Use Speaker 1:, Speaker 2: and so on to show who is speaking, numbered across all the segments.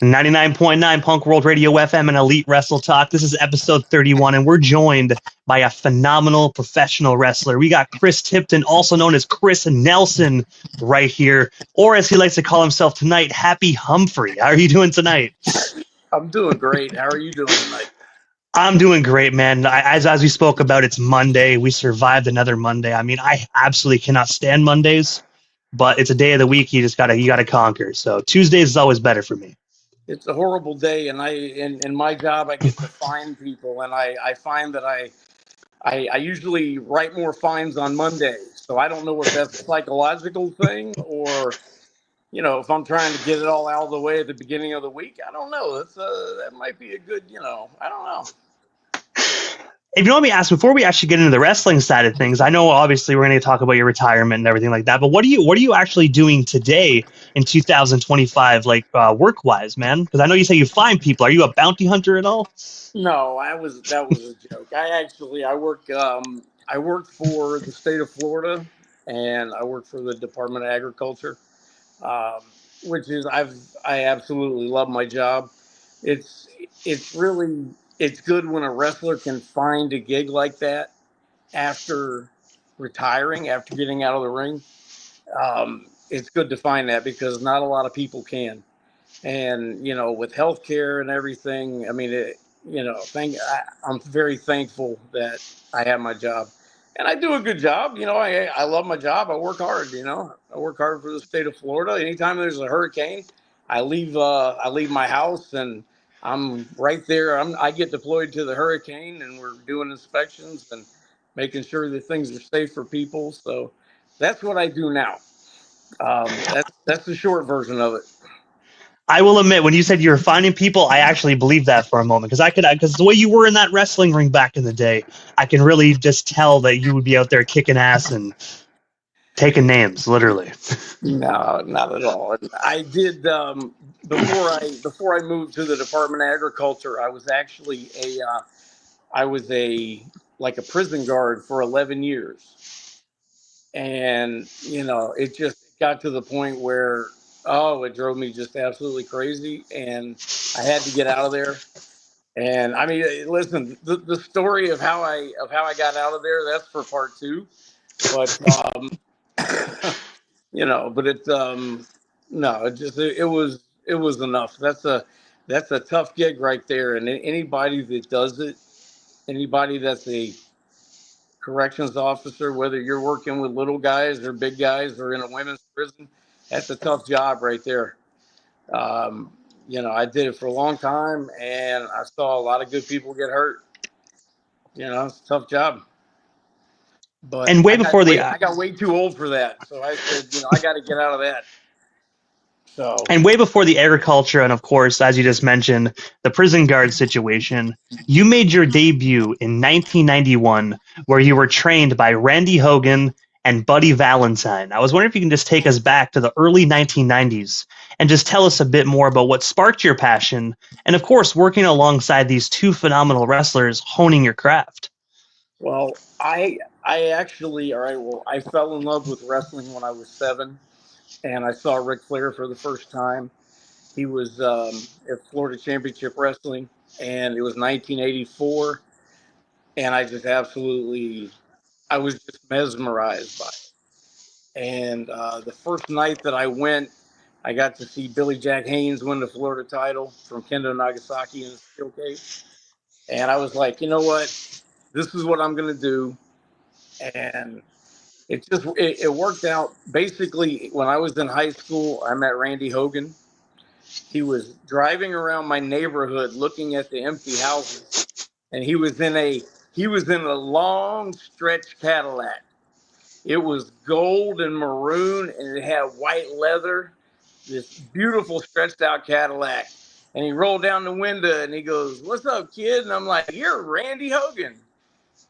Speaker 1: 99.9 Punk World Radio FM and Elite Wrestle Talk. This is episode 31, and we're joined by a phenomenal professional wrestler. We got Chris Tipton, also known as Chris Nelson, right here, or as he likes to call himself tonight, Happy Humphrey. How are you doing tonight?
Speaker 2: I'm doing great. How are you doing tonight?
Speaker 1: I'm doing great, man. As we spoke about, it's Monday. We survived another Monday. I mean, I absolutely cannot stand Mondays, but it's a day of the week you gotta conquer. So Tuesdays is always better for me.
Speaker 2: It's a horrible day, and in my job I get to find people, and I find that I usually write more fines on Monday. So I don't know if that's a psychological thing or if I'm trying to get it all out of the way at the beginning of the week. I don't know. That might be a good I don't know.
Speaker 1: If you want me to ask, before we actually get into the wrestling side of things, I know obviously we're going to talk about your retirement and everything like that, but what are you actually doing today in 2025, like work wise, man? Because I know you say you find people. Are you a bounty hunter at all?
Speaker 2: No, that was a joke. I work for the state of Florida, and I work for the Department of Agriculture, um, which is I absolutely love my job. It's really it's good when a wrestler can find a gig like that after retiring, after getting out of the ring. It's good to find that because not a lot of people can. And with healthcare and everything, I mean, I'm very thankful that I have my job, and I do a good job. I love my job. I work hard. I work hard for the state of Florida. Anytime there's a hurricane, I leave my house and I'm right there. I get deployed to the hurricane, and we're doing inspections and making sure that things are safe for people. So that's what I do now. That's the short version of it.
Speaker 1: I will admit, when you said you were finding people, I actually believed that for a moment because the way you were in that wrestling ring back in the day, I can really just tell that you would be out there kicking ass and taking names, literally.
Speaker 2: No, not at all. I did before I moved to the Department of Agriculture. I was actually I was a like a prison guard for 11 years, and it just got to the point where it drove me just absolutely crazy, and I had to get out of there. And I mean, listen, the story of how I got out of there, that's for part two, but but it's no, it was enough. That's a tough gig right there, and anybody that does it, anybody that's a corrections officer, whether you're working with little guys or big guys or in a women's prison, that's a tough job right there. Um, I did it for a long time, and I saw a lot of good people get hurt. It's a tough job. But
Speaker 1: And way before
Speaker 2: I got way too old for that, so I said, I got to get out of that. So
Speaker 1: and way before the agriculture, and of course, as you just mentioned, the prison guard situation, you made your debut in 1991, where you were trained by Randy Hogan and Buddy Valentine. I was wondering if you can just take us back to the early 1990s and just tell us a bit more about what sparked your passion, and of course, working alongside these two phenomenal wrestlers, honing your craft.
Speaker 2: Well, I actually, all right. Well, I fell in love with wrestling when I was 7, and I saw Ric Flair for the first time. He was at Florida Championship Wrestling, and it was 1984, and I was just mesmerized by it. And the first night that I went, I got to see Billy Jack Haynes win the Florida title from Kendo Nagasaki in the steel cage, and I was like, you know what, this is what I'm going to do. And it worked out. Basically, when I was in high school, I met Randy Hogan. He was driving around my neighborhood looking at the empty houses, and he was in a long stretch Cadillac. It was gold and maroon, and it had white leather. This beautiful stretched out Cadillac. And he rolled down the window and he goes, "What's up, kid?" And I'm like, "You're Randy Hogan."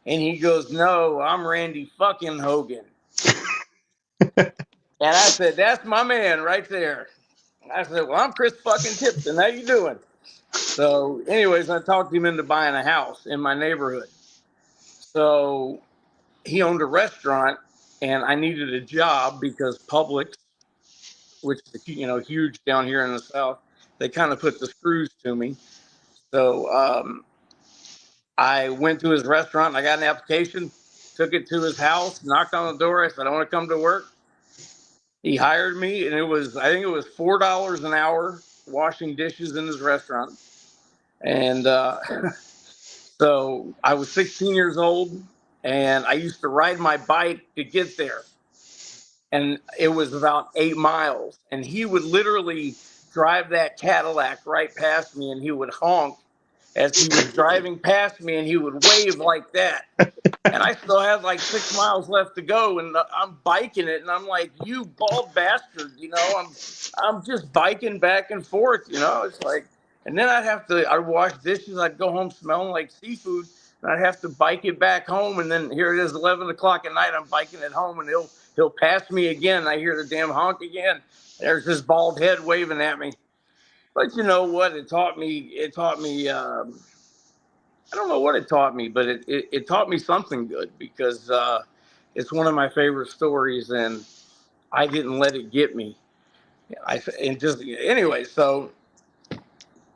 Speaker 2: And he goes, "No, I'm Randy fucking Hogan." And I said, "That's my man right there." I said, "Well, I'm Chris fucking Tipton. How you doing?" So, anyways, I talked him into buying a house in my neighborhood. So he owned a restaurant, and I needed a job because Publix, which is huge down here in the South, they kind of put the screws to me. So I went to his restaurant. And I got an application, took it to his house, knocked on the door. I said, I want to come to work. He hired me, and I think it was $4 an hour washing dishes in his restaurant. And so I was 16 years old, and I used to ride my bike to get there. And it was about 8 miles. And he would literally drive that Cadillac right past me, and he would honk as he was driving past me, and he would wave like that. And I still had like 6 miles left to go, and I'm biking it, and I'm like, "You bald bastard!" I'm just biking back and forth. It's like, and then I'd wash dishes, I'd go home smelling like seafood, and I'd have to bike it back home, and then here it is, 11 o'clock at night, I'm biking it home, and he'll pass me again, and I hear the damn honk again. There's this bald head waving at me. But you know what? It taught me. I don't know what it taught me, but it taught me something good, because it's one of my favorite stories, and I didn't let it get me. So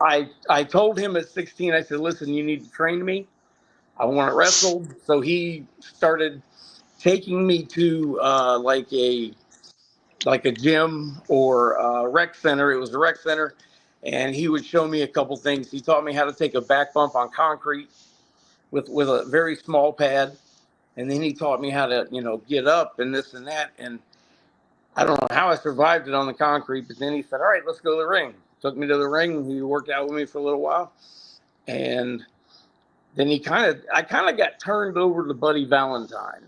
Speaker 2: I told him at 16, I said, listen, you need to train me. I want to wrestle. So he started taking me to like a gym or a rec center. It was a rec center. And he would show me a couple things. He taught me how to take a back bump on concrete with a very small pad. And then he taught me how to, get up and this and that. And I don't know how I survived it on the concrete, but then he said, all right, let's go to the ring. Took me to the ring. He worked out with me for a little while. And then I kind of got turned over to Buddy Valentine,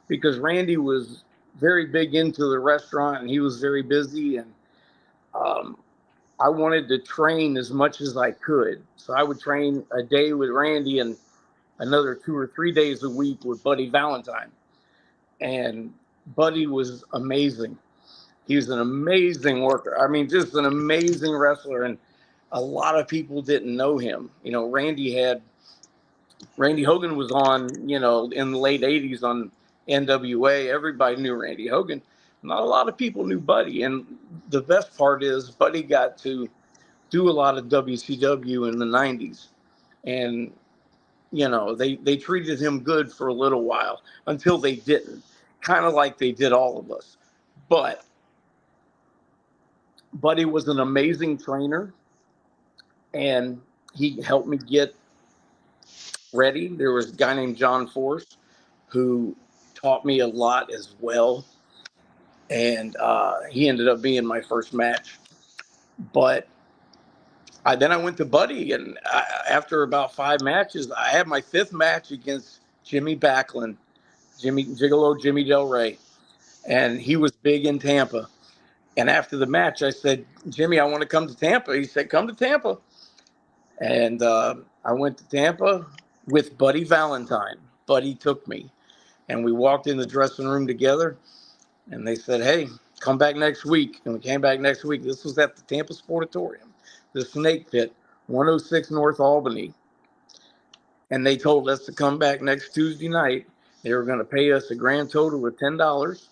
Speaker 2: because Randy was very big into the restaurant, and he was very busy. And I wanted to train as much as I could. So I would train a day with Randy and another 2 or 3 days a week with Buddy Valentine. And Buddy was amazing. He was an amazing worker. I mean, just an amazing wrestler. And a lot of people didn't know him. Randy Hogan was on, in the late 80s on NWA. Everybody knew Randy Hogan. Not a lot of people knew Buddy. And the best part is Buddy got to do a lot of WCW in the 90s. And, they treated him good for a little while until they didn't, kind of like they did all of us. But Buddy was an amazing trainer, and he helped me get ready. There was a guy named John Force who taught me a lot as well. And he ended up being my first match. But then I went to Buddy, and after about 5 matches, I had my 5th match against Jimmy Backlund, Gigolo Jimmy Del Rey. And he was big in Tampa. And after the match, I said, Jimmy, I want to come to Tampa. He said, come to Tampa. And I went to Tampa with Buddy Valentine. Buddy took me, and we walked in the dressing room together, and they said, hey, come back next week. And we came back next week. This was at the Tampa Sportatorium, the Snake Pit, 106 North Albany. And they told us to come back next Tuesday night. They were going to pay us a grand total of $10,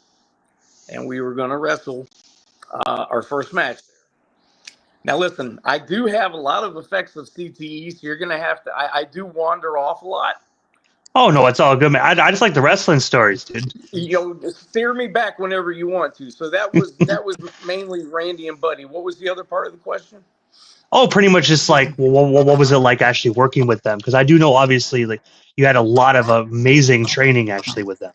Speaker 2: and we were going to wrestle our first match there. Now, listen, I do have a lot of effects of CTE, so you're going to have to, I do wander off a lot.
Speaker 1: Oh, no, it's all good, man. I just like the wrestling stories, dude.
Speaker 2: Steer me back whenever you want to. So that was mainly Randy and Buddy. What was the other part of the question?
Speaker 1: Oh, pretty much just like, what was it like actually working with them? Because I do know, obviously, like you had a lot of amazing training actually with them.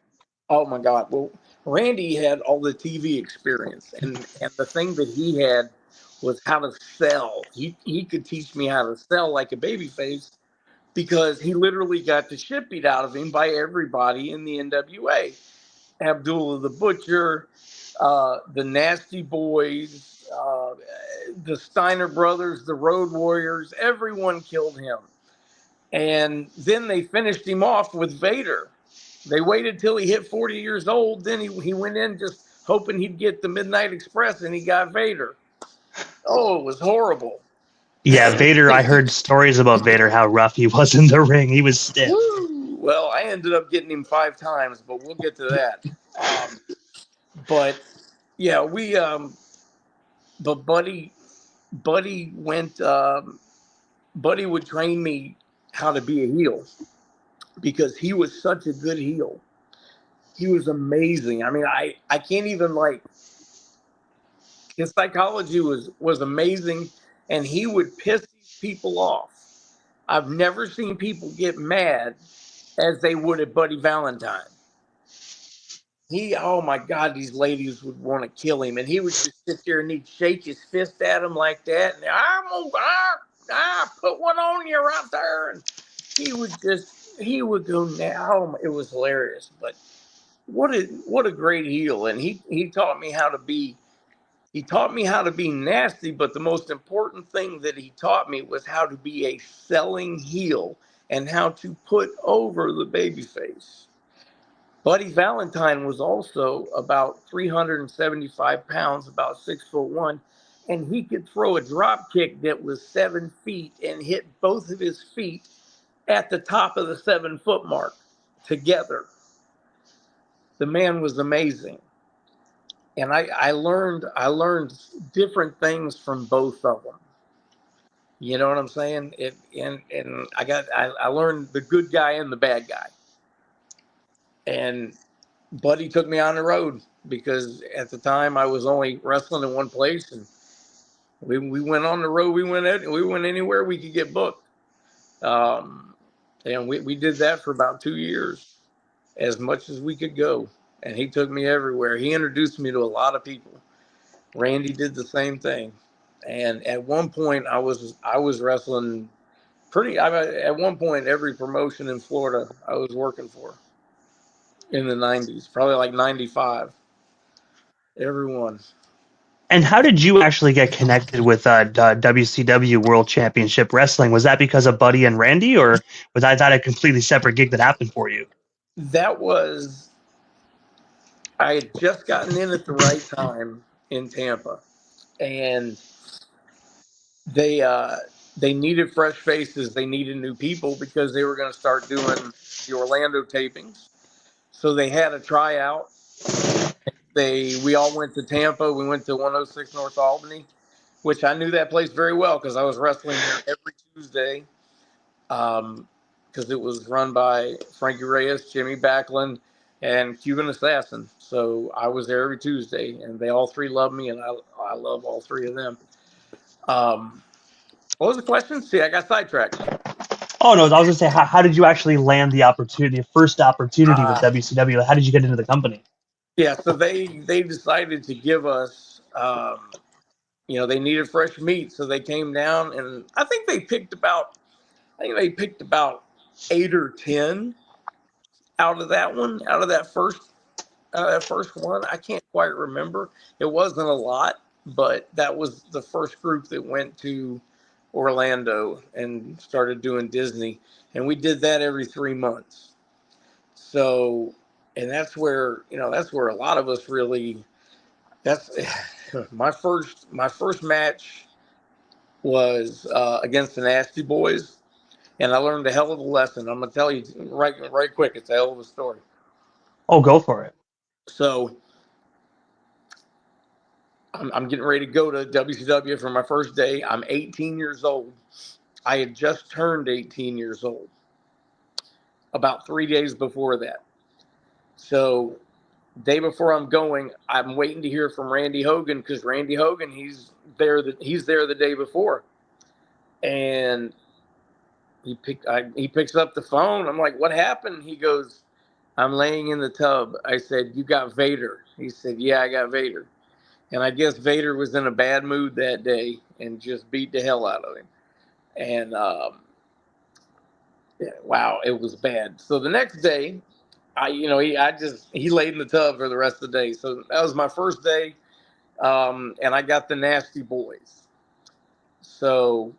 Speaker 2: Oh, my God. Well, Randy had all the TV experience, and the thing that he had was how to sell. He could teach me how to sell like a babyface, because he literally got the shit beat out of him by everybody in the NWA. Abdullah the Butcher, the Nasty Boys, the Steiner Brothers, the Road Warriors, everyone killed him. And then they finished him off with Vader. They waited till he hit 40 years old. Then he went in just hoping he'd get the Midnight Express, and he got Vader. Oh, it was horrible.
Speaker 1: Yeah, Vader, I heard stories about Vader, how rough he was in the ring. He was stiff.
Speaker 2: Woo! Well, I ended up getting him 5 times, but we'll get to that. But, yeah, but Buddy Buddy went. Buddy would train me how to be a heel because he was such a good heel. He was amazing. I mean, I can't even like his psychology was amazing, and he would piss these people off. I've never seen people get mad as they would at Buddy Valentine. Oh my God, these ladies would want to kill him, and he would just sit there and he'd shake his fist at them like that, and I'm gonna put one on you right there, and he would go now. It was hilarious, but what a great heel, and he taught me how to be. He taught me how to be nasty, but the most important thing that he taught me was how to be a selling heel and how to put over the babyface. Buddy Valentine was also about 375 pounds, about 6'1", and he could throw a drop kick that was 7 feet and hit both of his feet at the top of the 7-foot mark together. The man was amazing. And I learned different things from both of them. You know what I'm saying? And I learned the good guy and the bad guy. And Buddy took me on the road because at the time I was only wrestling in one place, and we went on the road. We went anywhere we could get booked. And we did that for about 2 years, as much as we could go. And he took me everywhere. He introduced me to a lot of people. Randy did the same thing, and at one point I was wrestling at one point every promotion in Florida I was working for in the 90s, probably like 95. Everyone.
Speaker 1: And how did you actually get connected with WCW World Championship Wrestling? Was that because of Buddy and Randy, or was that a completely separate gig that happened for you?
Speaker 2: That was I had just gotten in at the right time in Tampa, and they needed fresh faces. They needed new people because they were going to start doing the Orlando tapings. So they had a tryout. We all went to Tampa. We went to 106 North Albany, which I knew that place very well because I was wrestling there every Tuesday. Because it was run by Frankie Reyes, Jimmy Backlund, and Cuban Assassin. So I was there every Tuesday, and they all three loved me, and I love all three of them. What was the question? See, I got sidetracked.
Speaker 1: Oh no, I was going to say, how did you actually land the opportunity, the first opportunity with WCW? How did you get into the company?
Speaker 2: Yeah, so they decided to give us, they needed fresh meat, so they came down, and I think they picked about 8 or 10 out of that first one. I can't quite remember. It wasn't a lot, but that was the first group that went to Orlando and started doing Disney, and we did that every 3 months. So, and that's where a lot of us really. That's my first match was against the Nasty Boys, and I learned a hell of a lesson. I'm gonna tell you right quick. It's a hell of a story.
Speaker 1: Oh, go for it.
Speaker 2: So I'm getting ready to go to WCW for my first day. I'm 18 years old. I had just turned 18 years old about 3 days before that. So day before I'm going, I'm waiting to hear from Randy Hogan because Randy Hogan, he's there the day before. And he picks up the phone. I'm like, what happened? He goes, I'm laying in the tub. I said, you got Vader? He said, yeah, I got Vader. And I guess Vader was in a bad mood that day and just beat the hell out of him. And wow, it was bad. So the next day, he laid in the tub for the rest of the day. So that was my first day, and I got the Nasty Boys. So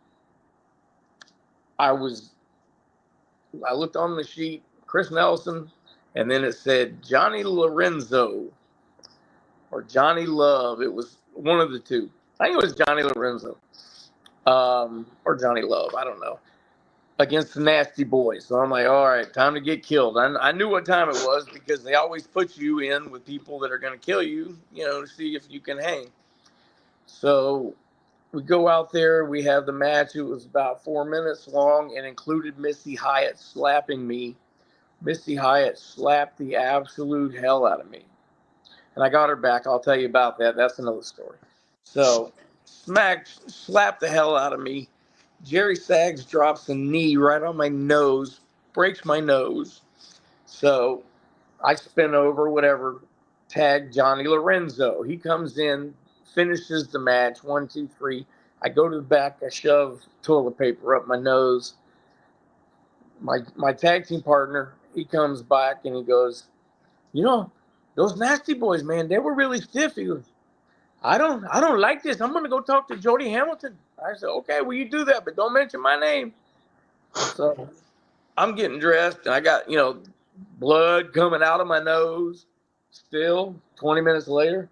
Speaker 2: I looked on the sheet, Chris Nelson, and then it said Johnny Lorenzo or Johnny Love. It was one of the two. I think it was Johnny Lorenzo, or Johnny Love. I don't know. Against the Nasty Boys. So I'm like, all right, time to get killed. I knew what time it was because they always put you in with people that are going to kill you, to see if you can hang. So we go out there. We have the match. It was about 4 minutes long and included Missy Hyatt slapping me. Missy Hyatt slapped the absolute hell out of me. And I got her back. I'll tell you about that. That's another story. So, slapped the hell out of me. Jerry Saggs drops a knee right on my nose, breaks my nose. So, I spin over, whatever, tag Johnny Lorenzo. He comes in, finishes the match, 1, 2, 3. I go to the back, I shove toilet paper up my nose. My tag team partner, he comes back and he goes, you know, those nasty boys, man, they were really stiff. He goes, I don't like this. I'm gonna go talk to Jody Hamilton. I said, okay, well you do that, but don't mention my name. So I'm getting dressed and I got, blood coming out of my nose. Still, 20 minutes later,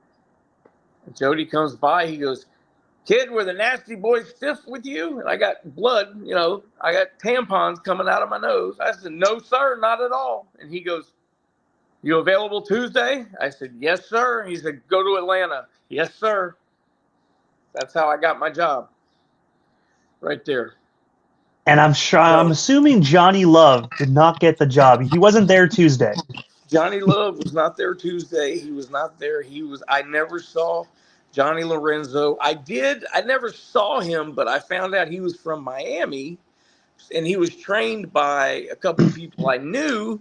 Speaker 2: Jody comes by. He goes, kid, were the nasty boys stiff with you? And I got blood, I got tampons coming out of my nose. I said, no, sir, not at all. And he goes, you available Tuesday? I said, yes, sir. He said, go to Atlanta. Yes, sir. That's how I got my job. Right there.
Speaker 1: And I'm assuming Johnny Love did not get the job. He wasn't there Tuesday.
Speaker 2: Johnny Love was not there Tuesday. He was not there. I never saw Johnny Lorenzo. I never saw him, but I found out he was from Miami and he was trained by a couple of people I knew,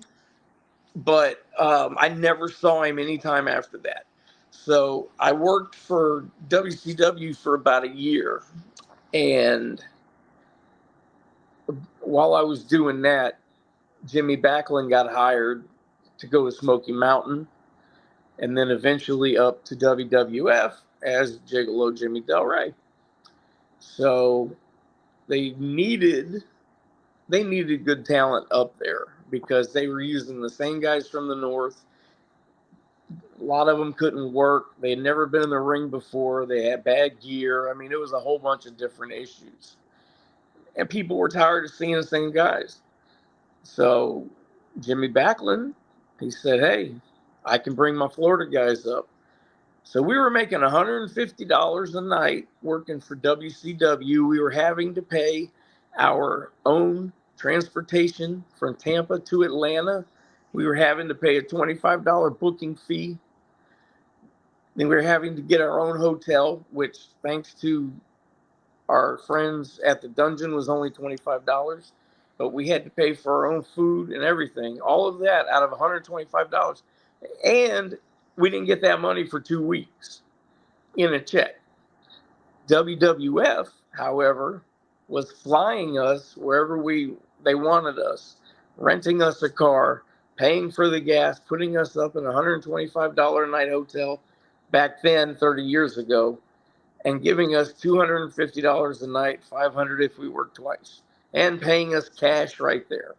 Speaker 2: but I never saw him anytime after that. So I worked for WCW for about a year, and while I was doing that, Jimmy Backlund got hired to go to Smoky Mountain, and then eventually up to WWF as Gigolo Jimmy Del Rey. So they needed good talent up there because they were using the same guys from the North. A lot of them couldn't work. They had never been in the ring before. They had bad gear. I mean, it was a whole bunch of different issues. And people were tired of seeing the same guys. So Jimmy Backlund, he said, hey, I can bring my Florida guys up. So we were making $150 a night working for WCW. We were having to pay our own transportation from Tampa to Atlanta. We were having to pay a $25 booking fee. Then we were having to get our own hotel, which thanks to our friends at the dungeon was only $25. But we had to pay for our own food and everything. All of that out of $125. And we didn't get that money for 2 weeks in a check. WWF, however, was flying us wherever they wanted us, renting us a car, paying for the gas, putting us up in a $125 a night hotel back then, 30 years ago, and giving us $250 a night, $500 if we worked twice, and paying us cash right there.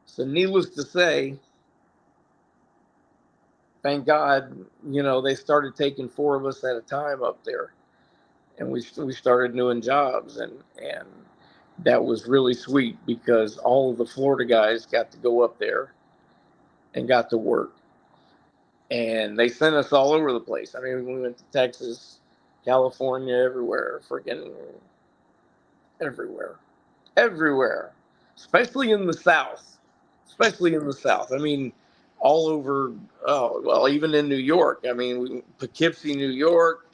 Speaker 2: So needless to say, thank God, they started taking 4 of us at a time up there, and we started doing jobs, and that was really sweet because all of the Florida guys got to go up there and got to work, and they sent us all over the place. I mean, we went to Texas, California, everywhere, freaking everywhere, especially in the South. I mean, all over, even in New York. I mean, Poughkeepsie, New York,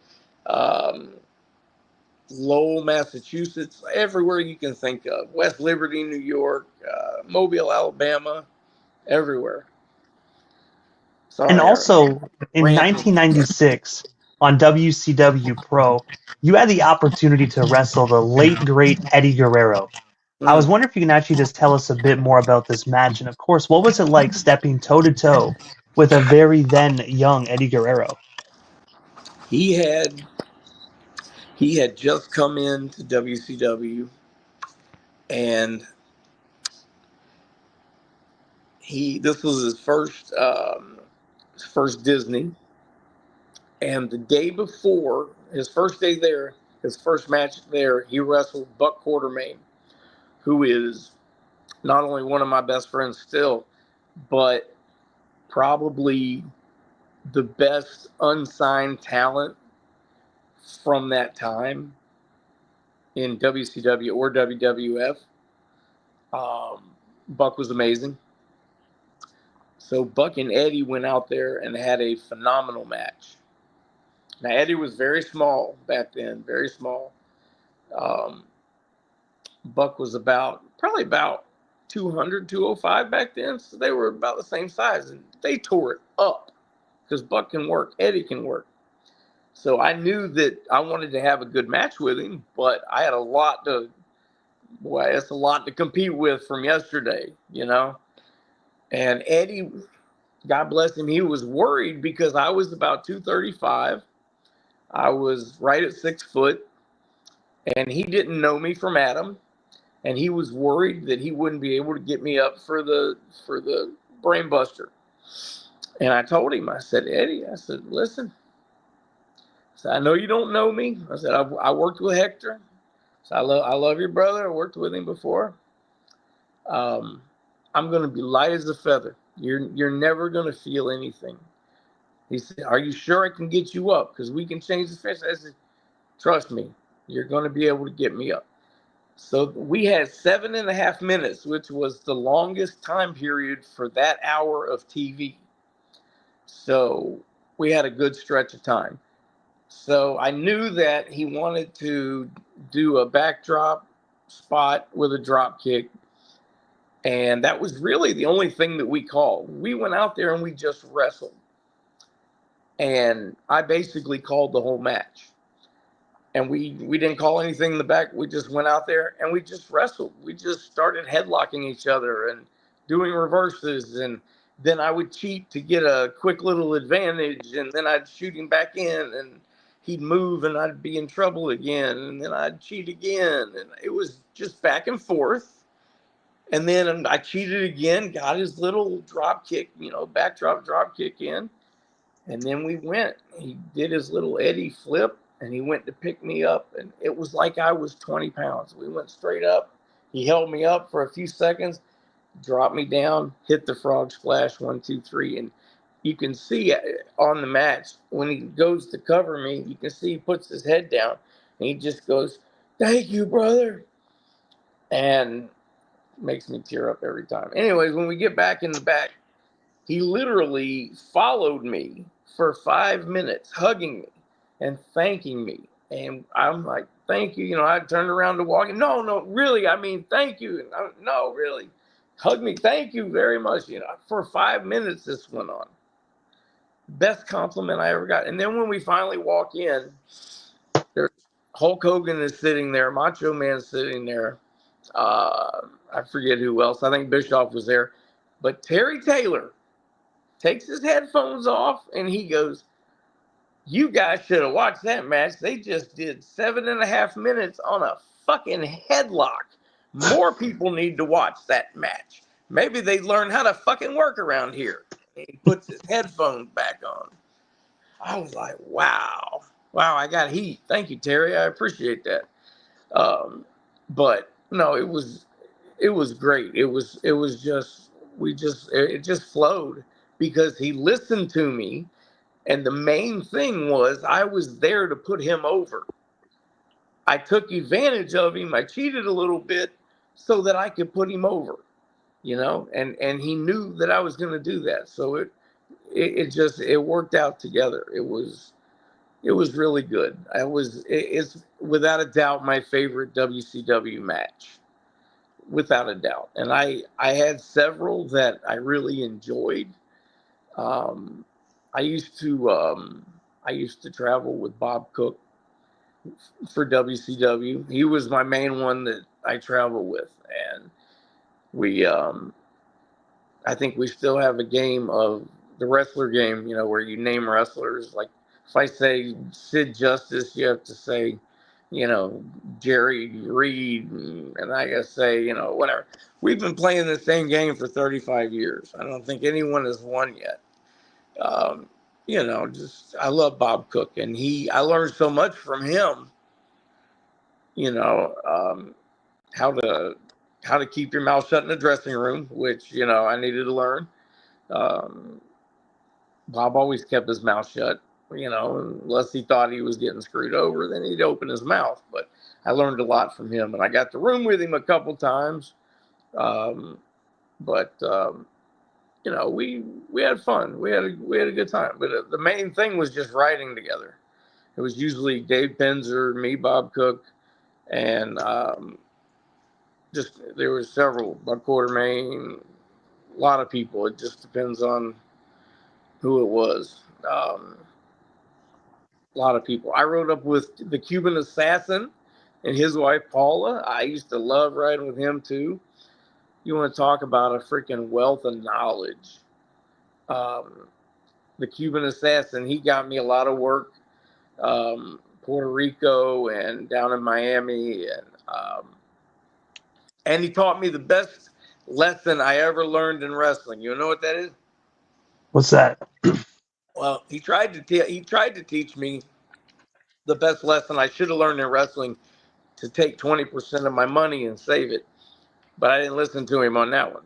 Speaker 2: Lowell, Massachusetts, everywhere you can think of. West Liberty, New York, Mobile, Alabama, everywhere. Sorry,
Speaker 1: And also in 1996 on WCW Pro, you had the opportunity to wrestle the late, great Eddie Guerrero. I was wondering if you can actually just tell us a bit more about this match. And of course, what was it like stepping toe-to-toe with a very then young Eddie Guerrero?
Speaker 2: He had just come into WCW, and this was his first Disney, and the day before his first day there, his first match there, he wrestled Buck Quartermain, who is not only one of my best friends still, but probably the best unsigned talent from that time in WCW or WWF. Buck was amazing. So Buck and Eddie went out there and had a phenomenal match. Now, Eddie was very small back then, very small. Um, Buck was probably about 200, 205 back then. So they were about the same size. And they tore it up because Buck can work, Eddie can work. So I knew that I wanted to have a good match with him, but I had it's a lot to compete with from yesterday, you know? And Eddie, God bless him, he was worried because I was about 235. I was right at 6 foot, and he didn't know me from Adam, and he was worried that he wouldn't be able to get me up for the brain buster. And I told him, I said, Eddie, I said, listen, I know you don't know me. I said, I worked with Hector. So I love your brother. I worked with him before. I'm going to be light as a feather. You're never going to feel anything. He said, are you sure I can get you up? Because we can change the fence. I said, trust me, you're going to be able to get me up. So we had 7.5 minutes, which was the longest time period for that hour of TV. So we had a good stretch of time. So I knew that he wanted to do a backdrop spot with a drop kick. And that was really the only thing that we called. We went out there and we just wrestled. And I basically called the whole match. And we didn't call anything in the back. We just went out there and we just wrestled. We just started headlocking each other and doing reverses. And then I would cheat to get a quick little advantage. And then I'd shoot him back in. And he'd move and I'd be in trouble again. And then I'd cheat again. And it was just back and forth. And then I cheated again, got his little drop kick, backdrop drop kick in. And then we went. He did his little Eddie flip, and he went to pick me up. And it was like I was 20 pounds. We went straight up. He held me up for a few seconds, dropped me down, hit the frog splash, 1, 2, 3. And you can see on the match, when he goes to cover me, you can see he puts his head down. And he just goes, thank you, brother. And makes me tear up every time. Anyways, when we get back in the back, he literally followed me for 5 minutes, hugging me and thanking me. And I'm like, thank you. I turned around to walk. No, really. I mean, thank you. No, really. Hug me. Thank you very much. For 5 minutes, this went on. Best compliment I ever got. And then when we finally walk in, there's Hulk Hogan is sitting there. Macho Man's sitting there. I forget who else. I think Bischoff was there. But Terry Taylor takes his headphones off and he goes, you guys should have watched that match. They just did 7.5 minutes on a fucking headlock. More people need to watch that match. Maybe they learn how to fucking work around here. And he puts his headphones back on. I was like, wow. Wow, I got heat. Thank you, Terry. I appreciate that. But no, it was great. It just flowed because he listened to me. And the main thing was I was there to put him over. I took advantage of him. I cheated a little bit so that I could put him over, and he knew that I was going to do that. So it worked out together. It was really good. It's without a doubt my favorite WCW match. Without a doubt. And I had several that I really enjoyed. I used to travel with Bob Cook for WCW. He was my main one that I travel with, and we I think we still have a game of the wrestler game, where you name wrestlers. Like if I say Sid Justice, you have to say, Jerry Reed, and I gotta say, whatever. We've been playing the same game for 35 years. I don't think anyone has won yet. I love Bob Cook, and I learned so much from him. How to keep your mouth shut in the dressing room, which I needed to learn. Bob always kept his mouth shut. unless he thought he was getting screwed over, then he'd open his mouth. But I learned a lot from him, and I got to room with him a couple times. But we had fun. We had a good time. But the main thing was just riding together. It was usually Dave Penzer, me, Bob Cook, and just there was several, Buck Quartermain, a lot of people. It just depends on who it was. A lot of people. I rode up with the Cuban Assassin and his wife Paula. I used to love riding with him too. You want to talk about a freaking wealth of knowledge. The Cuban Assassin, he got me a lot of work. Puerto Rico and down in Miami, and he taught me the best lesson I ever learned in wrestling. You know what that is?
Speaker 1: What's that?
Speaker 2: Well, he tried to teach me the best lesson I should have learned in wrestling, to take 20% of my money and save it, but I didn't listen to him on that one.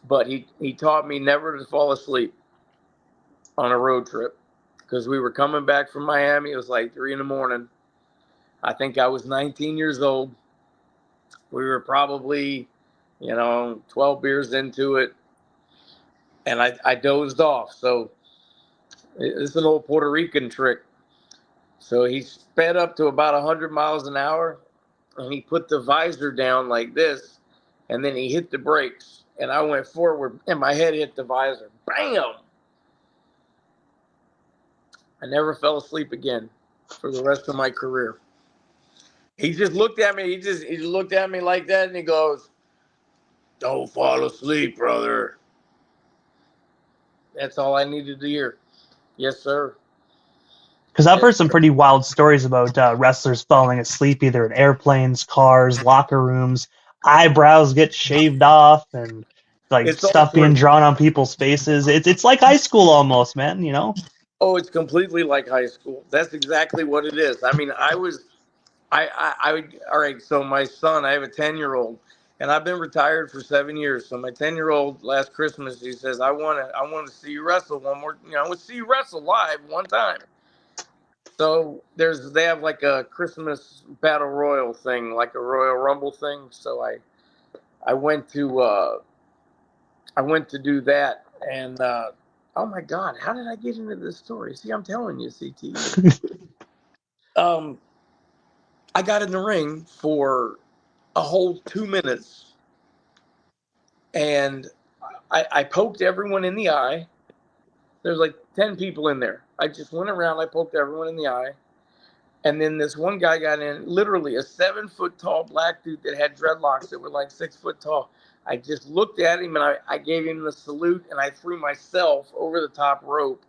Speaker 2: But he taught me never to fall asleep on a road trip, because we were coming back from Miami. It was like 3 a.m. I think I was 19 years old. We were probably, 12 beers into it, and I dozed off. So it's an old Puerto Rican trick. So he sped up to about 100 miles an hour, and he put the visor down like this, and then he hit the brakes, and I went forward, and my head hit the visor. Bam! I never fell asleep again for the rest of my career. He just looked at me. He looked at me like that, and he goes, "Don't fall asleep, brother." That's all I needed to hear. Yes, sir.
Speaker 1: Because I've heard some pretty wild stories about wrestlers falling asleep either in airplanes, cars, locker rooms, eyebrows get shaved off, and like
Speaker 2: It's
Speaker 1: stuff
Speaker 2: all
Speaker 1: being
Speaker 2: true.
Speaker 1: drawn on people's faces. It's like high school almost, man.
Speaker 2: Oh, it's completely like high school. That's exactly what it is. I mean, all right. So my son, I have a 10-year-old, and I've been retired for 7 years. So my 10-year-old last Christmas, he says, I want to see you wrestle one more. I want to see you wrestle live one time. So they have like a Christmas battle royal thing, like a Royal Rumble thing. So I went to do that, and oh my God, how did I get into this story? See, I'm telling you, CT. I got in the ring for a whole 2 minutes, and I poked everyone in the eye. There's like 10 people in there. I just went around, I poked everyone in the eye. And then this one guy got in, literally a 7-foot tall black dude that had dreadlocks that were like 6 foot tall. I just looked at him, and I gave him the salute, and I threw myself over the top rope.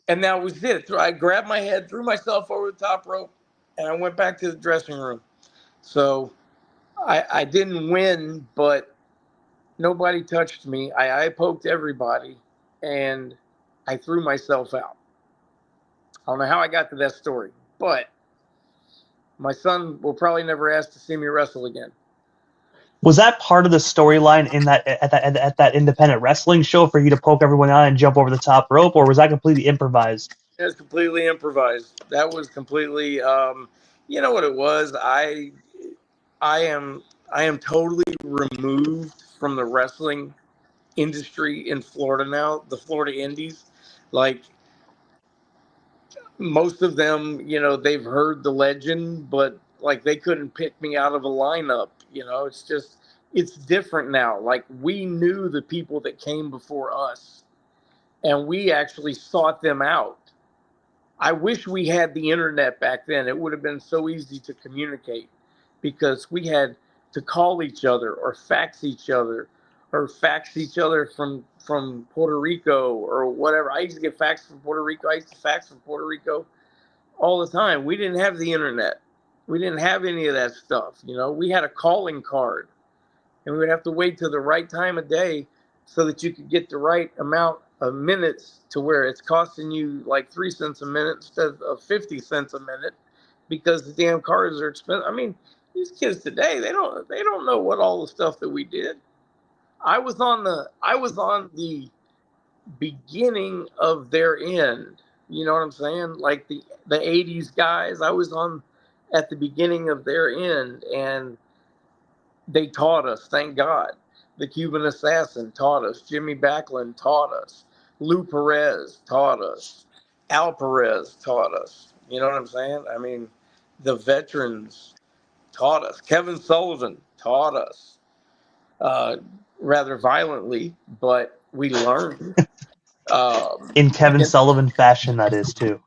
Speaker 2: And that was it. I grabbed my head, threw myself over the top rope, and I went back to the dressing room. So I didn't win, but nobody touched me. I poked everybody, and I threw myself out. I don't know how I got to that story, but my son will probably never ask to see me wrestle again.
Speaker 1: Was that part of the storyline in that at that independent wrestling show for you to poke everyone out and jump over the top rope, or was that completely improvised?
Speaker 2: It was completely improvised. That was completely, you know what it was? I am totally removed from the wrestling industry in Florida now, the Florida Indies. Like, most of them, they've heard the legend, but like they couldn't pick me out of a lineup. It's different now. Like, we knew the people that came before us, and we actually sought them out. I wish we had the internet back then. It would have been so easy to communicate, because we had to call each other or fax each other from Puerto Rico or whatever. I used to get faxed from Puerto Rico. I used to fax from Puerto Rico all the time. We didn't have the internet. We didn't have any of that stuff. We had a calling card, and we would have to wait till the right time of day so that you could get the right amount of minutes to where it's costing you like 3 cents a minute instead of 50 cents a minute, because the damn cards are expensive. I mean, these kids today, they don't know what all the stuff that we did. I was on the beginning of their end You know what I'm saying? Like the '80s guys, I was on at the beginning of their end, and they taught us. Thank God, the Cuban Assassin taught us. Jimmy Backlund taught us. Lou Perez taught us. Al Perez taught us. You know what I'm saying? I mean, the veterans taught us. Kevin Sullivan taught us, uh, rather violently, but we learned.
Speaker 1: In Kevin
Speaker 2: And,
Speaker 1: Sullivan fashion, that is too.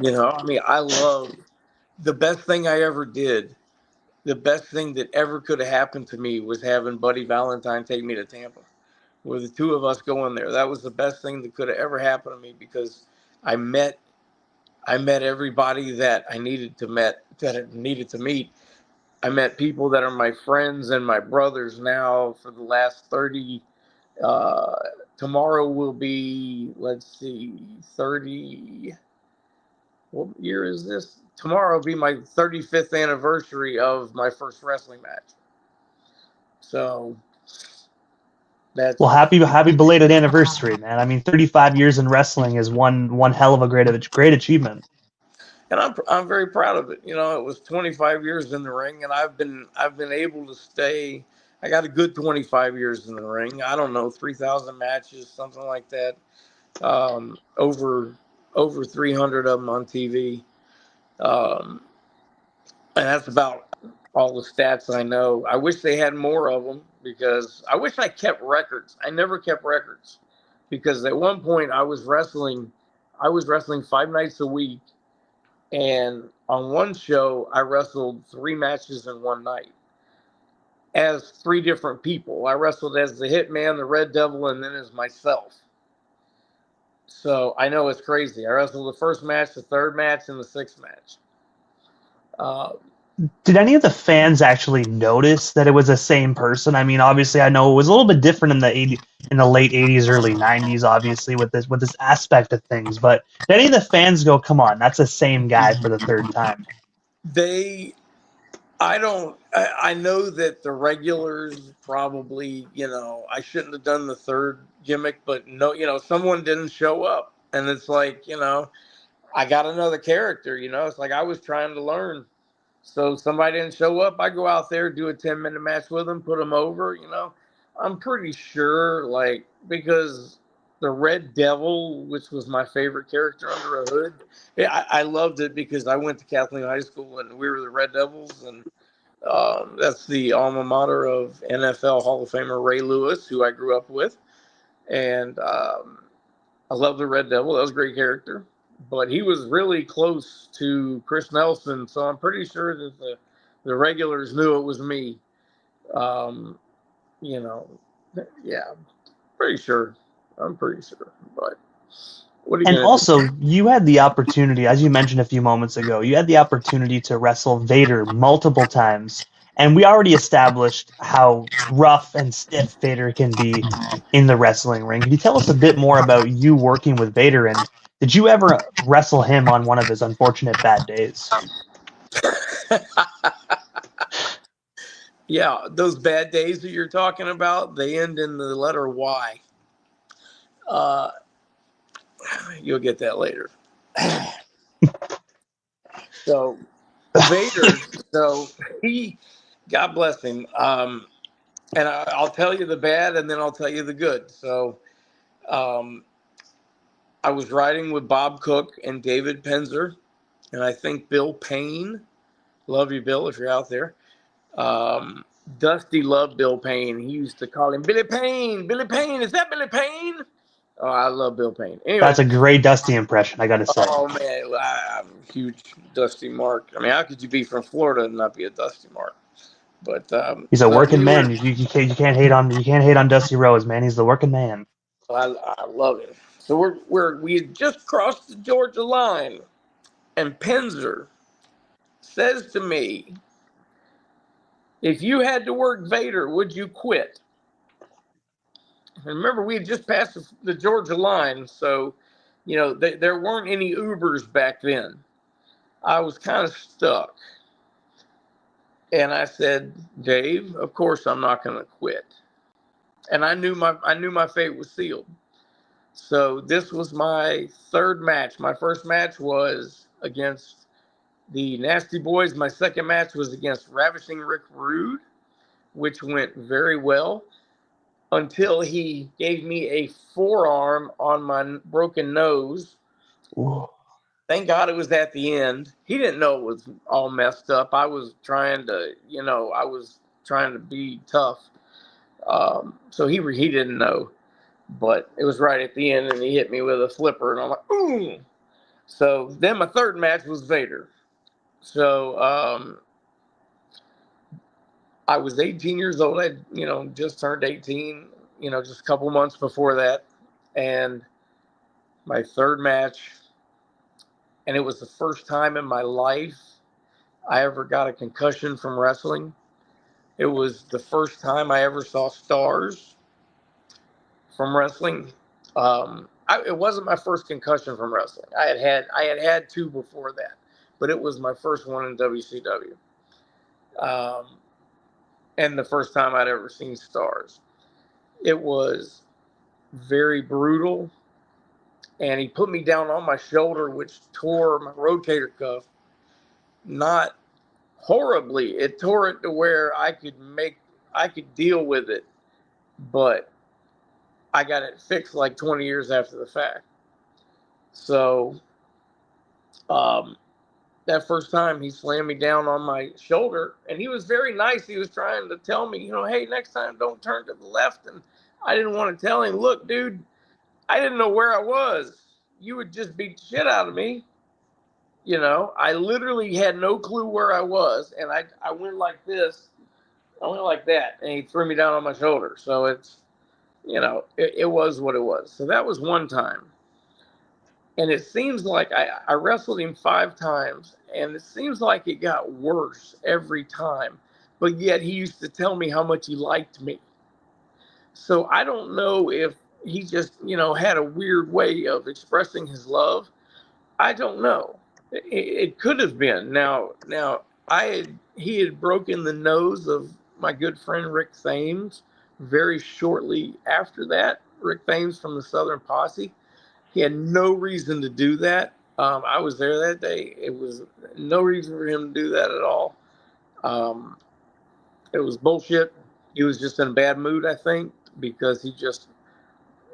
Speaker 2: you know, I mean, I love the best thing I ever did. The best thing that ever could have happened to me was having Buddy Valentine take me to Tampa, with the two of us going there. That was the best thing that could have ever happened to me, because I met everybody that I needed to meet. I met people that are my friends and my brothers now for the last 30. Uh, Tomorrow will be, let's see, 30. What year is this? Tomorrow will be my 35th anniversary of my first wrestling match. So that's,
Speaker 1: Well, happy belated anniversary, man. I mean, 35 years in wrestling is one hell of a great achievement.
Speaker 2: and I'm very proud of it. You know, it was 25 years in the ring, and I've been able to stay. I got a good 25 years in the ring. I don't know, 3,000 matches, something like that. Over 300 of them on TV. Um, and that's about all the stats I know. I wish they had more of them, because I wish I kept records. I never kept records, because at one point I was wrestling 5 nights a week, and on one show I wrestled 3 matches in one night as 3 different people. I wrestled as the Hitman, the Red Devil, and then as myself. So I know it's crazy. I wrestled the first match, the third match, and the sixth match. Uh,
Speaker 1: Did any of the fans actually notice that it was the same person? I mean, obviously, I know it was a little bit different in the late '80s, early '90s, obviously with this aspect of things. But did any of the fans go, "Come on, that's the same guy for the third time"?
Speaker 2: they I don't. I know that the regulars probably, I shouldn't have done the third gimmick, but no, someone didn't show up, and it's like, I got another character. It's like I was trying to learn, so somebody didn't show up. I go out there, do a 10-minute match with them, put them over. I'm pretty sure, like, because the Red Devil, which was my favorite character under a hood, yeah, I loved it because I went to Kathleen High School and we were the Red Devils, and that's the alma mater of NFL Hall of Famer Ray Lewis, who I grew up with. And I love the Red Devil. That was a great character. But he was really close to Chris Nelson, so I'm pretty sure that the regulars knew it was me. Um, you know, yeah, pretty sure. I'm pretty sure. But what are you
Speaker 1: And
Speaker 2: going to do?
Speaker 1: also, you had the opportunity, as you mentioned a few moments ago, you had the opportunity to wrestle Vader multiple times. And we already established how rough and stiff Vader can be in the wrestling ring. Can you tell us a bit more about you working with Vader? And did you ever wrestle him on one of his unfortunate bad days?
Speaker 2: Yeah, those bad days that you're talking about, they end in the letter Y. Uh, you'll get that later. So Vader, so he, God bless him. And I'll tell you the bad, and then I'll tell you the good. So um, I was riding with Bob Cook and David Penzer, and I think Bill Payne. Love you, Bill, if you're out there. Um, Dusty loved Bill Payne. He used to call him Billy Payne. Billy Payne, is that Billy Payne? Oh, I love Bill Payne. Anyway,
Speaker 1: That's a great Dusty impression, I got to say.
Speaker 2: oh man, I'm a huge Dusty Mark. I mean, how could you be from Florida and not be a Dusty Mark? But
Speaker 1: He's a
Speaker 2: so
Speaker 1: working man. You can't hate on Dusty Rhodes, man. He's the working man.
Speaker 2: I love it. So we had just crossed the Georgia line, and Penzer says to me, "If you had to work Vader, would you quit?" And remember, we had just passed the Georgia line, so there weren't any Ubers back then. I was kind of stuck, and I said, "Dave, of course I'm not going to quit." And I knew my fate was sealed. So this was my third match. My first match was against the Nasty Boys. My second match was against Ravishing Rick Rude, which went very well until he gave me a forearm on my broken nose.
Speaker 1: Whoa.
Speaker 2: Thank God it was at the end. He didn't know it was all messed up. I was trying to, I was trying to be tough. So he didn't know. But it was right at the end, and he hit me with a flipper, and I'm like, ooh. So then my third match was Vader. So I was 18 years old. I, just turned 18, just a couple months before that. And my third match, and it was the first time in my life I ever got a concussion from wrestling. It was the first time I ever saw stars from wrestling. It wasn't my first concussion from wrestling. I had two before that, but it was my first one in WCW, and the first time I'd ever seen stars. It was very brutal, and he put me down on my shoulder, which tore my rotator cuff. Not horribly. It tore it to where I could deal with it, but I got it fixed like 20 years after the fact. So that first time he slammed me down on my shoulder, and he was very nice. He was trying to tell me, hey, next time don't turn to the left. And I didn't want to tell him, look, dude, I didn't know where I was. You would just beat the shit out of me. I literally had no clue where I was, and I went like this. I went like that, and he threw me down on my shoulder. So it's, it was what it was. So that was one time. And it seems like I wrestled him 5 times, and it seems like it got worse every time. But yet he used to tell me how much he liked me. So I don't know if he just, had a weird way of expressing his love. I don't know. It could have been. Now he had broken the nose of my good friend Rick Thames very shortly after that. Rick Thames from the Southern Posse. He had no reason to do that. I was there that day. It was no reason for him to do that at all. It was bullshit. He was just in a bad mood, I think, because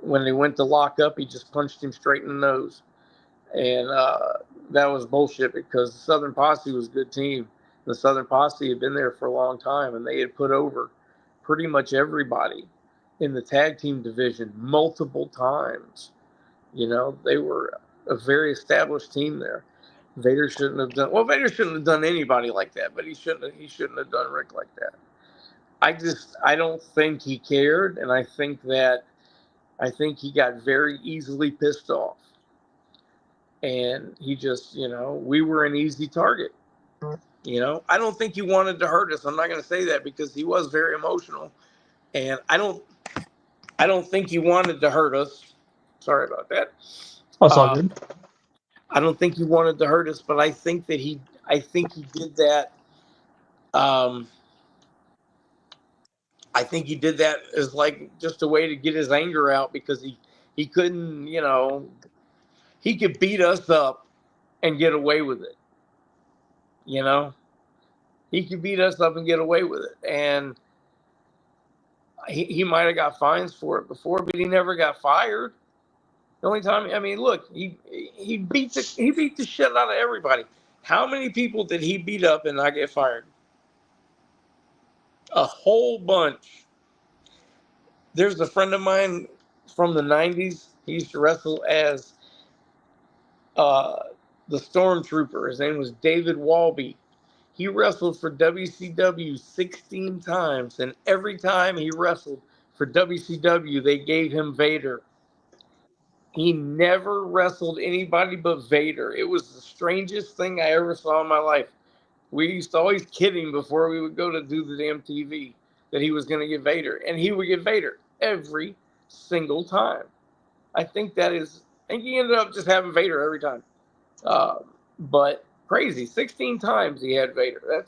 Speaker 2: when he went to lock up, he just punched him straight in the nose. And that was bullshit because the Southern Posse was a good team. The Southern Posse had been there for a long time, and they had put over pretty much everybody in the tag team division multiple times. They were a very established team there. Vader shouldn't have done anybody like that, but he shouldn't have done Rick like that. I don't think he cared, and I think he got very easily pissed off. And he just, we were an easy target. I don't think he wanted to hurt us. I'm not going to say that because he was very emotional, and I don't think he wanted to hurt us. Sorry about that.
Speaker 1: Oh, it's all good.
Speaker 2: I don't think he wanted to hurt us, but I think he did that. I think he did that as like just a way to get his anger out because he couldn't, he could beat us up and get away with it. He could beat us up and get away with it. And he might have got fines for it before, but he never got fired. The only time, look, he beat the shit out of everybody. How many people did he beat up and not get fired? A whole bunch. There's a friend of mine from the 90s. He used to wrestle as the Stormtrooper. His name was David Walby. He wrestled for WCW 16 times, and every time he wrestled for WCW, they gave him Vader. He never wrestled anybody but Vader. It was the strangest thing I ever saw in my life. We used to always kid him before we would go to do the damn TV that he was going to get Vader, and he would get Vader every single time. I think he ended up just having Vader every time. But crazy, 16 times he had Vader.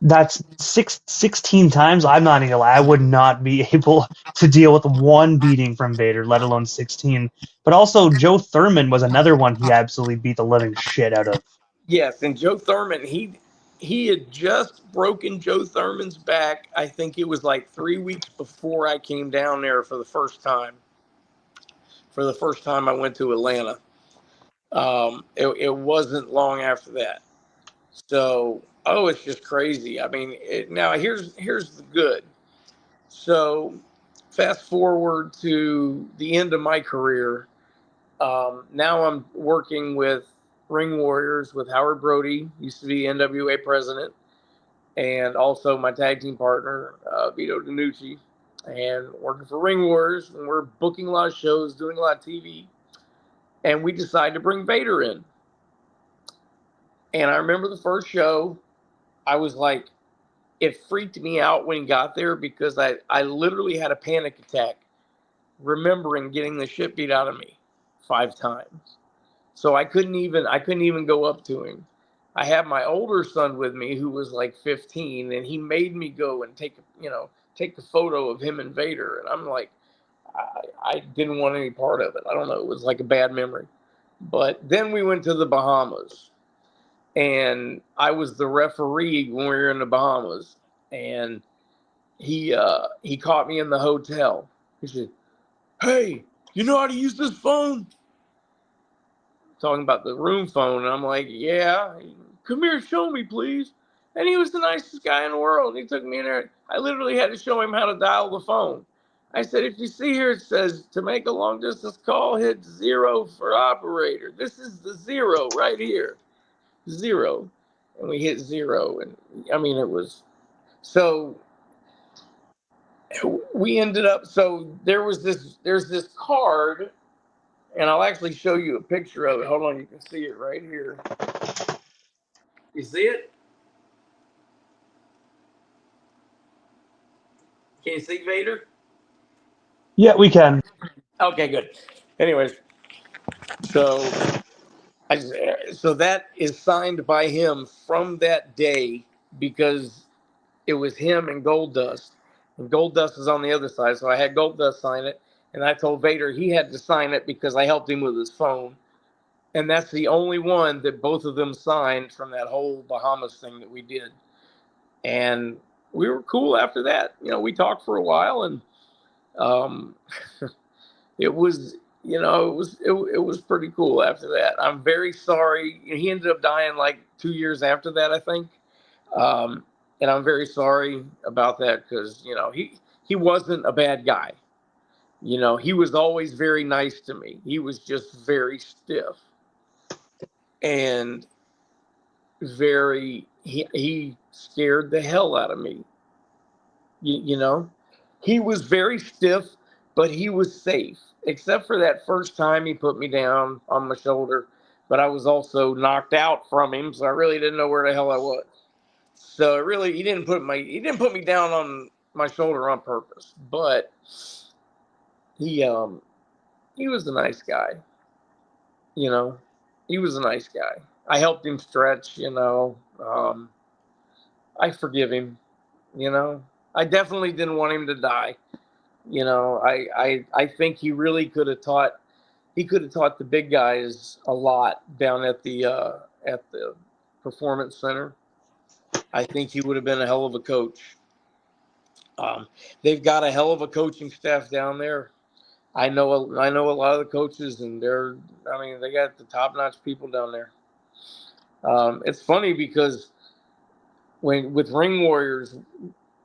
Speaker 1: That's 16 times. I'm not gonna lie. I would not be able to deal with one beating from Vader, let alone 16. But also, Joe Thurman was another one he absolutely beat the living shit out of.
Speaker 2: Yes, and Joe Thurman, he had just broken Joe Thurman's back. I think it was like 3 weeks before I came down there for the first time. For the first time, I went to Atlanta. It wasn't long after that. So, oh, it's just crazy. I mean, now here's the good. So, fast forward to the end of my career. Now I'm working with Ring Warriors with Howard Brody, used to be NWA president, and also my tag team partner, Vito DiNucci, and working for Ring Warriors. And we're booking a lot of shows, doing a lot of TV. And we decided to bring Vader in. And I remember the first show, I was like, it freaked me out when he got there because I literally had a panic attack remembering getting the shit beat out of me 5 times. So I couldn't even go up to him. I had my older son with me who was like 15, and he made me go and take the photo of him and Vader. And I'm like, I didn't want any part of it. I don't know. It was like a bad memory. But then we went to the Bahamas, and I was the referee when we were in the Bahamas, and he caught me in the hotel. He said, "Hey, you know how to use this phone?" Talking about the room phone, and I'm like, "Yeah, come here, show me, please." And he was the nicest guy in the world. He took me in there. I literally had to show him how to dial the phone. I said, "If you see here, it says to make a long distance call, hit 0 for operator. This is the 0 right here, 0." And we hit 0, and I mean, it was so. We ended up. So there's this card, and I'll actually show you a picture of it. Hold on, you can see it right here. You see it? Can you see Vader?
Speaker 1: Yeah, we can.
Speaker 2: Okay, good. Anyways, so so that is signed by him from that day because it was him and Goldust. And Goldust is on the other side, so I had Goldust sign it, and I told Vader he had to sign it because I helped him with his phone. And that's the only one that both of them signed from that whole Bahamas thing that we did. And we were cool after that. We talked for a while, and um, it was it was pretty cool after that. I'm very sorry. He ended up dying like 2 years after that, I think. And I'm very sorry about that because he wasn't a bad guy. He was always very nice to me. He was just very stiff and he scared the hell out of me. He was very stiff, but he was safe, except for that first time he put me down on my shoulder. But I was also knocked out from him, so I really didn't know where the hell I was. So really, he didn't put me down on my shoulder on purpose. But he was a nice guy. He was a nice guy. I helped him stretch. I forgive him. I definitely didn't want him to die. I think he really could have taught the big guys a lot down at the performance center. I think he would have been a hell of a coach. They've got a hell of a coaching staff down there. I know a lot of the coaches, and they got the top-notch people down there. It's funny because with Ring Warriors,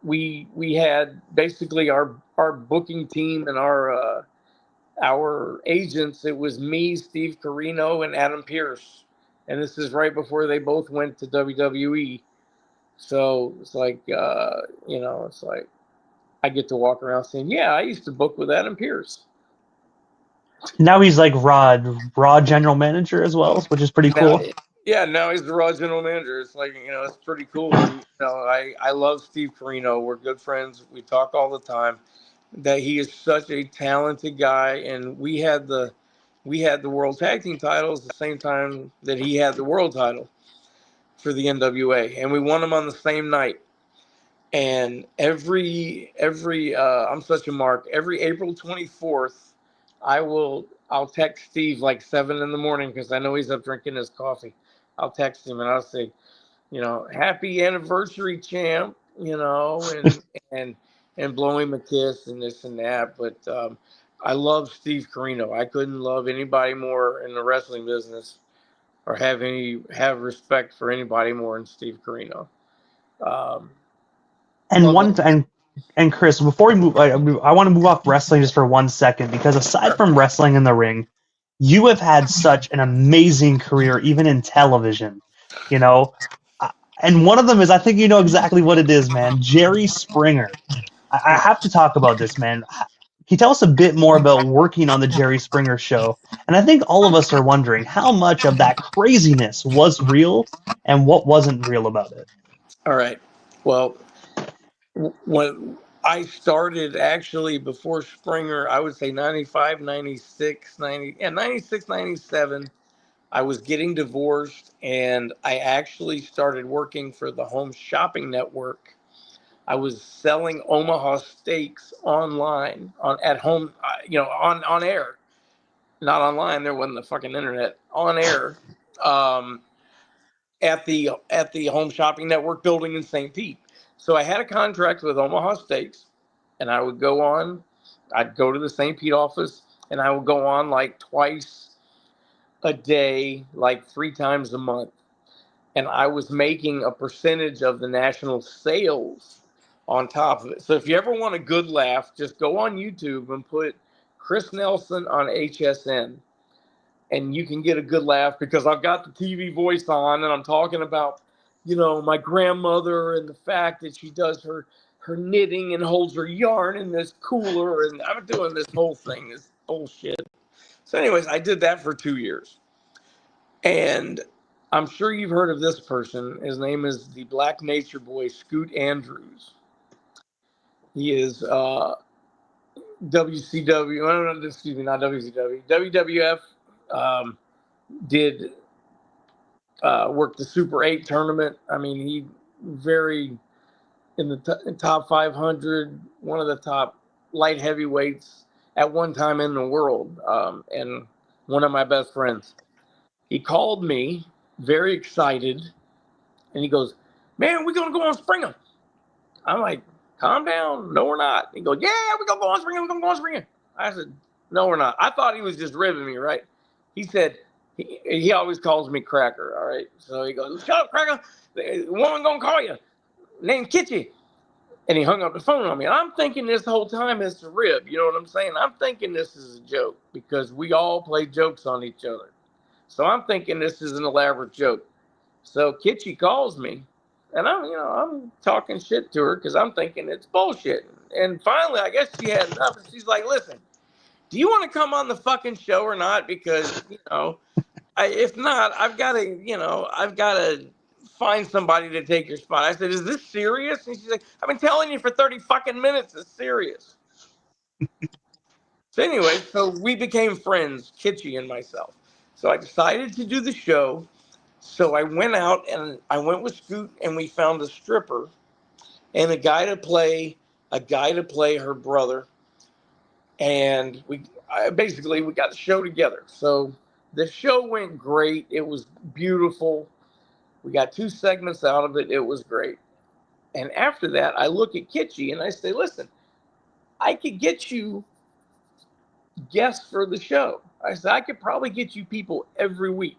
Speaker 2: we had basically our booking team and our agents. It was me, Steve Carino, and Adam Pearce, and this is right before they both went to WWE. So it's like it's like I get to walk around saying, "Yeah, I used to book with Adam Pearce."
Speaker 1: Now he's like Raw general manager as well, which is pretty
Speaker 2: Now,
Speaker 1: cool.
Speaker 2: yeah, now he's the Raw general manager. It's like it's pretty cool. And, I love Steve Carino. We're good friends. We talk all the time. That he is such a talented guy, and we had the world tag team titles the same time that he had the world title. for the NWA, and we won them on the same night. And every I'm such a mark. Every April 24th, I'll text Steve like 7 in the morning because I know he's up drinking his coffee. I'll text him and I'll say, happy anniversary, champ, and blow him a kiss and this and that. But I love Steve Corino. I couldn't love anybody more in the wrestling business or have respect for anybody more than Steve Carino.
Speaker 1: And Chris, before we move, I want to move off wrestling just for 1 second, because aside from wrestling in the ring, you have had such an amazing career, even in television. And one of them is, I think you know exactly what it is, man. Jerry Springer. I have to talk about this, man. Can you tell us a bit more about working on the Jerry Springer show? And I think all of us are wondering how much of that craziness was real and what wasn't real about it.
Speaker 2: All right. Well, when I started actually before Springer, I would say 95, 96, 96, 97. I was getting divorced and I actually started working for the Home Shopping Network. I was selling Omaha steaks online at home, on air, not online. There wasn't the fucking internet, on air, at the Home Shopping Network building in St. Pete. So I had a contract with Omaha Steaks, and I would go on. I'd go to the St. Pete office, and I would go on like twice a day, like 3 times a month. And I was making a percentage of the national sales on top of it. So if you ever want a good laugh, just go on YouTube and put Chris Nelson on HSN. And you can get a good laugh because I've got the TV voice on and I'm talking about, my grandmother and the fact that she does her knitting and holds her yarn in this cooler. And I'm doing this whole thing, this bullshit. So anyways, I did that for 2 years. And I'm sure you've heard of this person. His name is the Black Nature Boy, Scoot Andrews. He is WCW, excuse me, not WCW, WWF. Did work the Super 8 tournament. I mean, he very in the top 500, one of the top light heavyweights at one time in the world, and one of my best friends. He called me very excited, and he goes, "Man, we're going to go on Springer." I'm like, "Calm down. No, we're not." He goes, "Yeah, we're going to go on Springer. We're going to go on Springer." I said, "No, we're not." I thought he was just ribbing me, right? He said, he always calls me Cracker, all right? So he goes, "Shut up, Cracker. The woman going to call you. Named Kitchy." And he hung up the phone on me. And I'm thinking this whole time it's a rib. You know what I'm saying? I'm thinking this is a joke because we all play jokes on each other. So I'm thinking this is an elaborate joke. So Kitchy calls me, and I'm talking shit to her because I'm thinking it's bullshit. And finally, I guess she had enough, and she's like, "Listen, do you want to come on the fucking show or not? Because if not, I've got to find somebody to take your spot." I said, "Is this serious?" And she's like, "I've been telling you for 30 fucking minutes. It's serious." So anyway, so we became friends, Kitchy and myself. So I decided to do the show. So I went out and I went with Scoot and we found a stripper and a guy to play her brother. And we got the show together. So the show went great. It was beautiful. We got 2 segments out of it. It was great. And after that, I look at Kitchy and I say, "Listen, I could get you guests for the show." I said, "I could probably get you people every week.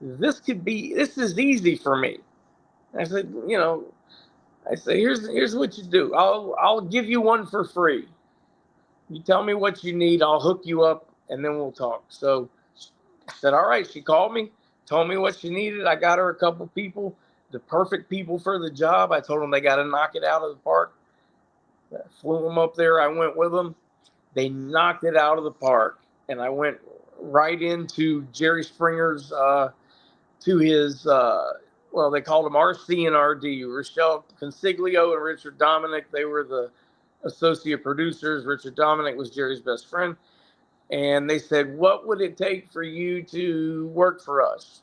Speaker 2: This is easy for me." I said, here's what you do. I'll give you one for free. You tell me what you need. I'll hook you up and then we'll talk. So I said, all right. She called me, told me what she needed. I got her a couple people, the perfect people for the job. I told them they got to knock it out of the park. I flew them up there. I went with them. They knocked it out of the park. And I went right into Jerry Springer's, to his, they called him RC and RD. Rochelle Consiglio and Richard Dominic, they were the associate producers. Richard Dominic was Jerry's best friend. And they said, "What would it take for you to work for us?"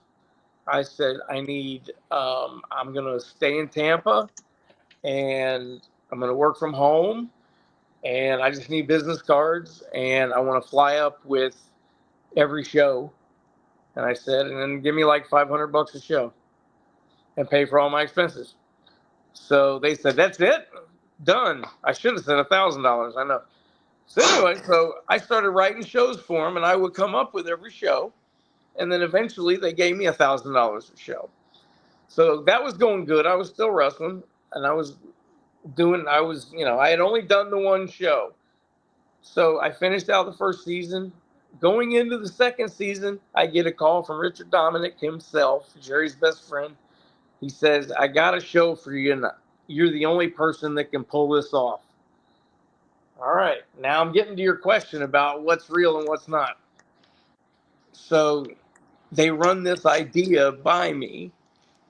Speaker 2: I said, I'm going to stay in Tampa and I'm going to work from home and I just need business cards and I want to fly up with every show. And I said, and then give me like $500 a show and pay for all my expenses. So they said, that's it? Done. I should have said $1,000. I know. So anyway, so I started writing shows for them and I would come up with every show. And then eventually they gave me $1,000 a show. So that was going good. I was still wrestling and I had only done the one show. So I finished out the first season. Going into the second season, I get a call from Richard Dominic himself, Jerry's best friend. He says, I got a show for you, and you're the only person that can pull this off. All right. Now I'm getting to your question about what's real and what's not. So they run this idea by me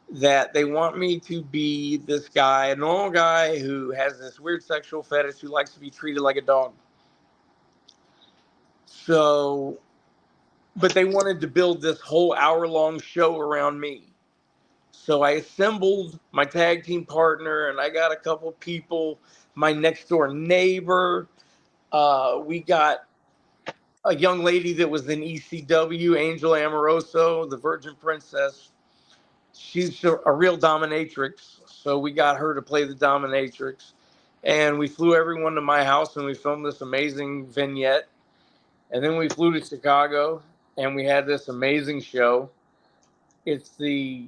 Speaker 2: that they want me to be this guy, a normal guy who has this weird sexual fetish who likes to be treated like a dog. So, but they wanted to build this whole hour-long show around me. So I assembled my tag team partner, and I got a couple people, my next-door neighbor. We got a young lady that was in ECW, Angel Amoroso, the Virgin Princess. She's a real dominatrix, so we got her to play the dominatrix. And we flew everyone to my house, and we filmed this amazing vignette. And then we flew to Chicago, and we had this amazing show. It's the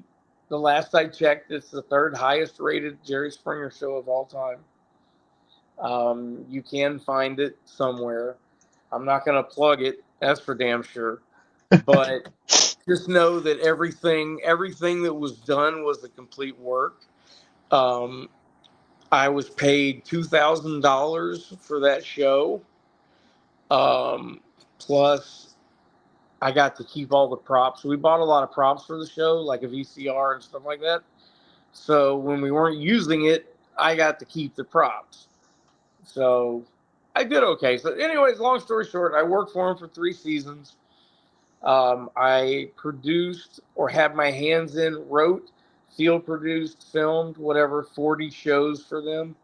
Speaker 2: last I checked, it's the third highest rated Jerry Springer show of all time. You can find it somewhere. I'm not going to plug it, that's for damn sure. But just know that everything that was done was a complete work. I was paid $2,000 for that show. Plus, I got to keep all the props. We bought a lot of props for the show, like a VCR and stuff like that. So when we weren't using it, I got to keep the props. So I did okay. So anyways, long story short, I worked for him for 3 seasons. I produced or had my hands in, wrote, field produced, filmed, whatever, 40 shows for them.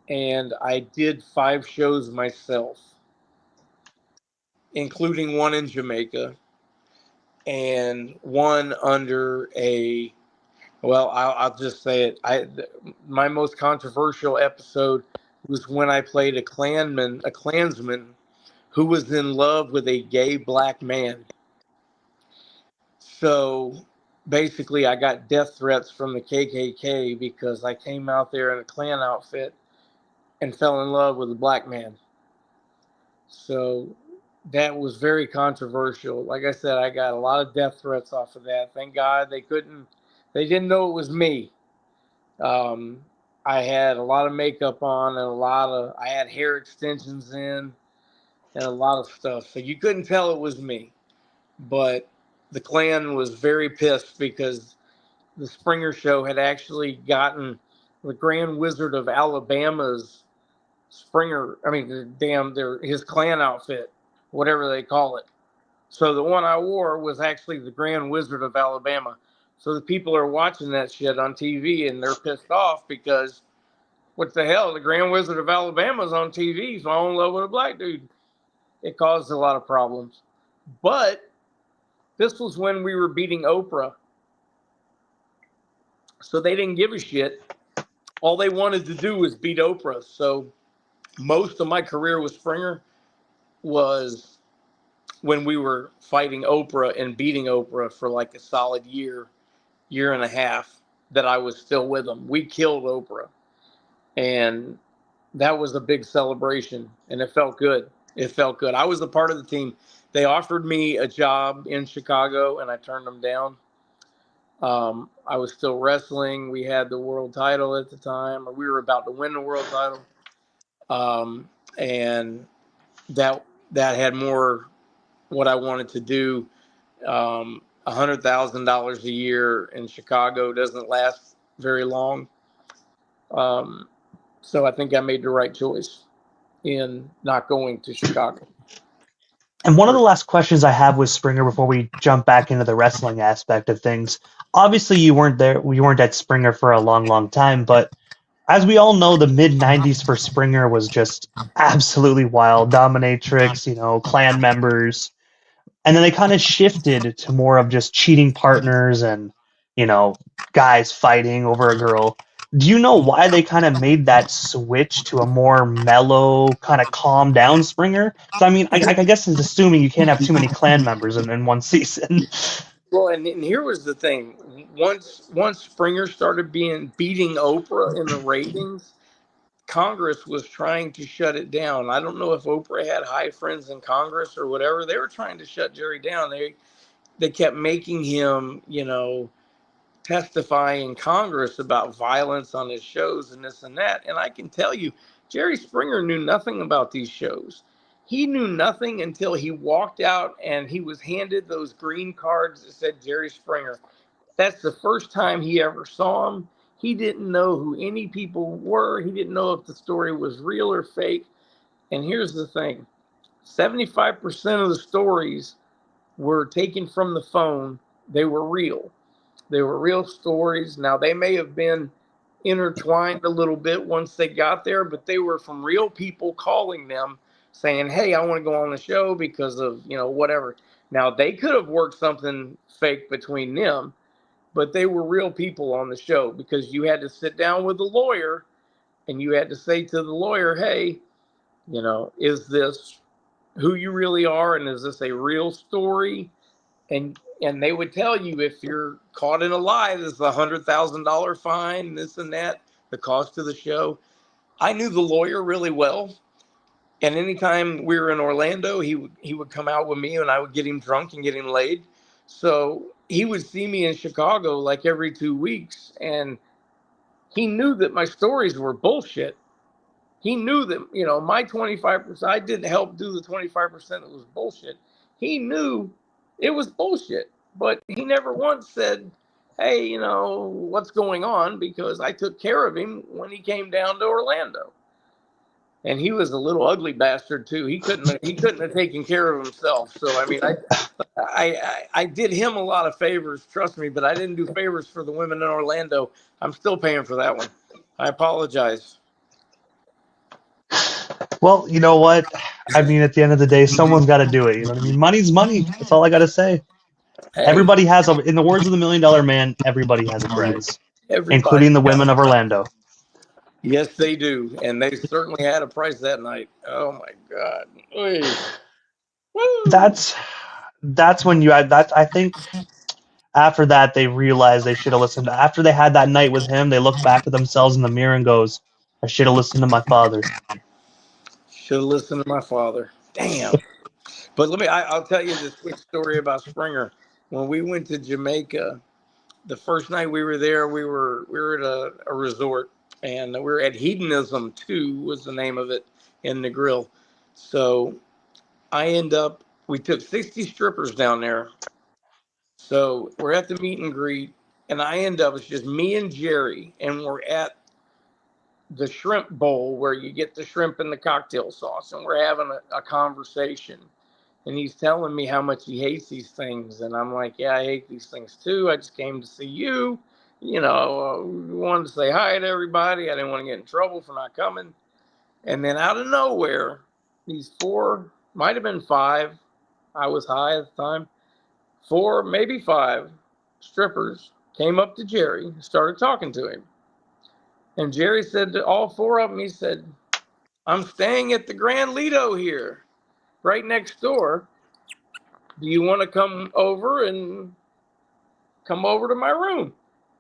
Speaker 2: And I did 5 shows myself, including one in Jamaica and one under I'll just say it. My most controversial episode was when I played a Klansman who was in love with a gay black man. So basically, I got death threats from the KKK because I came out there in a Klan outfit and fell in love with a black man. So that was very controversial. Like I said, I got a lot of death threats off of that. Thank God they didn't know it was me. I had a lot of makeup on and I had hair extensions in and a lot of stuff. So you couldn't tell it was me. But the Klan was very pissed because the Springer Show had actually gotten the Grand Wizard of Alabama's his Klan outfit, whatever they call it. So the one I wore was actually the Grand Wizard of Alabama. So the people are watching that shit on TV and they're pissed off because what the hell? The Grand Wizard of Alabama's on TV, falling in love with a black dude. It caused a lot of problems. But this was when we were beating Oprah. So they didn't give a shit. All they wanted to do was beat Oprah. So most of my career with Springer was when we were fighting Oprah and beating Oprah for like a solid year and a half that I was still with them. We killed Oprah. And that was a big celebration. And it felt good. It felt good. I was a part of the team. They offered me a job in Chicago and I turned them down. I was still wrestling. We had the world title at the time, or we were about to win the world title. And that had more what I wanted to do. $100,000 a year in Chicago doesn't last very long. So I think I made the right choice in not going to Chicago.
Speaker 1: And one of the last questions I have with Springer before we jump back into the wrestling aspect of things, obviously you weren't there, you weren't at Springer for a long, long time, but as we all know, the mid '90s for Springer was just absolutely wild. Dominatrix, clan members, and then they kind of shifted to more of just cheating partners and you know guys fighting over a girl. Do you know why they kind of made that switch to a more mellow, kind of calm down Springer? So I mean, I guess it's assuming you can't have too many clan members in one season.
Speaker 2: Well, and here was the thing: once Springer started beating Oprah in the ratings, Congress was trying to shut it down. I don't know if Oprah had high friends in Congress or whatever. They were trying to shut Jerry down. They kept making him, testify in Congress about violence on his shows and this and that. And I can tell you, Jerry Springer knew nothing about these shows. He knew nothing until he walked out and he was handed those green cards that said Jerry Springer. That's the first time he ever saw him. He didn't know who any people were. He didn't know if the story was real or fake. And here's the thing: 75% of the stories were taken from the phone. They were real. They were real stories. Now, they may have been intertwined a little bit once they got there, but they were from real people calling them saying, hey, I want to go on the show because of, whatever. Now, they could have worked something fake between them, but they were real people on the show because you had to sit down with the lawyer and you had to say to the lawyer, hey, is this who you really are? And is this a real story? And they would tell you if you're caught in a lie, there's a $100,000 fine, this and that, the cost of the show. I knew the lawyer really well. And anytime we were in Orlando, he would come out with me and I would get him drunk and get him laid. So he would see me in Chicago like every 2 weeks. And he knew that my stories were bullshit. He knew that, my 25%, I didn't help do the 25% that was bullshit. He knew it was bullshit, but he never once said, hey, what's going on? Because I took care of him when he came down to Orlando. And he was a little ugly bastard too. He couldn't have taken care of himself. So, I mean, I did him a lot of favors, trust me, but I didn't do favors for the women in Orlando. I'm still paying for that one. I apologize.
Speaker 1: Well, you know what? I mean, at the end of the day, someone's got to do it. You know what I mean? Money's money. That's all I got to say.
Speaker 2: Hey,
Speaker 1: Everybody has a, in the words of the $1 Million Man, everybody has a price,
Speaker 2: everybody.
Speaker 1: including the women of Orlando.
Speaker 2: Yes, they do. And they certainly had a price that night. Oh, my God. Oy. Woo.
Speaker 1: That's when I think after that they realized they should have listened. After they had that night with him, they look back at themselves in the mirror and goes, I should have listened to my father.
Speaker 2: Should have listened to my father. Damn. But I'll tell you this quick story about Springer. When we went to Jamaica, the first night we were there, we were at a resort, and we were at Hedonism 2 was the name of it in the grill. So we took 60 strippers down there. So we're at the meet and greet, and it's just me and Jerry, and we're at the shrimp bowl where you get the shrimp and the cocktail sauce, and we're having a conversation. And he's telling me how much he hates these things. And I'm like, yeah, I hate these things too. I just came to see you. Wanted to say hi to everybody. I didn't want to get in trouble for not coming. And then out of nowhere, these 4, might have been 5, I was high at the time, 4, maybe 5 strippers came up to Jerry and started talking to him. And Jerry said to all 4 of them, he said, I'm staying at the Grand Lido here, right next door. Do you want to come over to my room?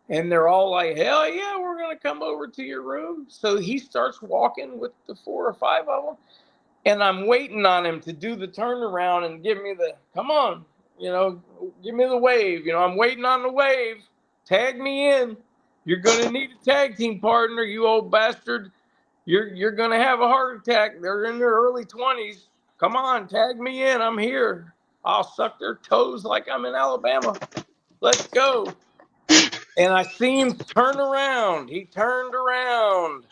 Speaker 2: And they're all like, hell yeah, we're going to come over to your room. So he starts walking with the 4 or 5 of them. And I'm waiting on him to do the turnaround and give me the, come on, give me the wave. I'm waiting on the wave. Tag me in. You're going to need a tag team partner, you old bastard. You're going to have a heart attack. They're in their early 20s. Come on, tag me in. I'm here. I'll suck their toes like I'm in Alabama. Let's go. And I see him turn around. He turned around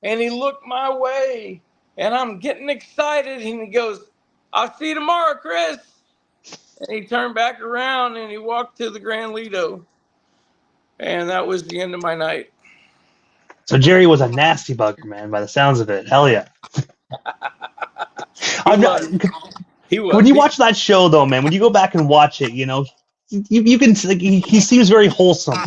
Speaker 2: and he looked my way, and I'm getting excited. And he goes, I'll see you tomorrow, Chris. And he turned back around and he walked to the Grand Lido. And that was the end of my night.
Speaker 1: So Jerry was a nasty bugger, man, by the sounds of it. Hell yeah.
Speaker 2: He
Speaker 1: I'm not,
Speaker 2: was. He
Speaker 1: when
Speaker 2: was.
Speaker 1: you watch that show, though, man, when you go back and watch it, you know, you can like, he seems very wholesome.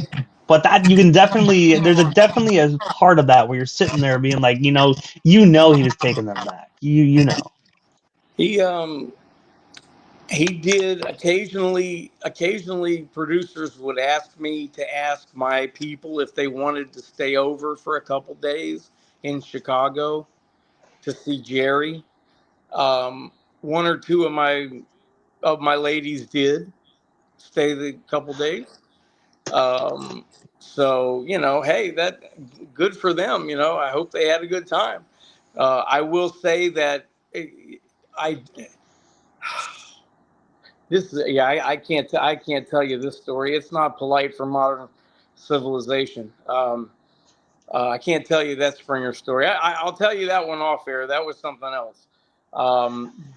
Speaker 1: But that you can definitely there's definitely a part of that where you're sitting there being like, you know he was taking them back. You know.
Speaker 2: He did occasionally producers would ask me to ask my people if they wanted to stay over for a couple days in Chicago to see Jerry. One or two of my ladies did stay the couple days. So hey, that good for them. I hope they had a good time. I will say that I I can't tell you this story. It's not polite for modern civilization. I can't tell you that Springer story. I'll tell you that one off air. That was something else.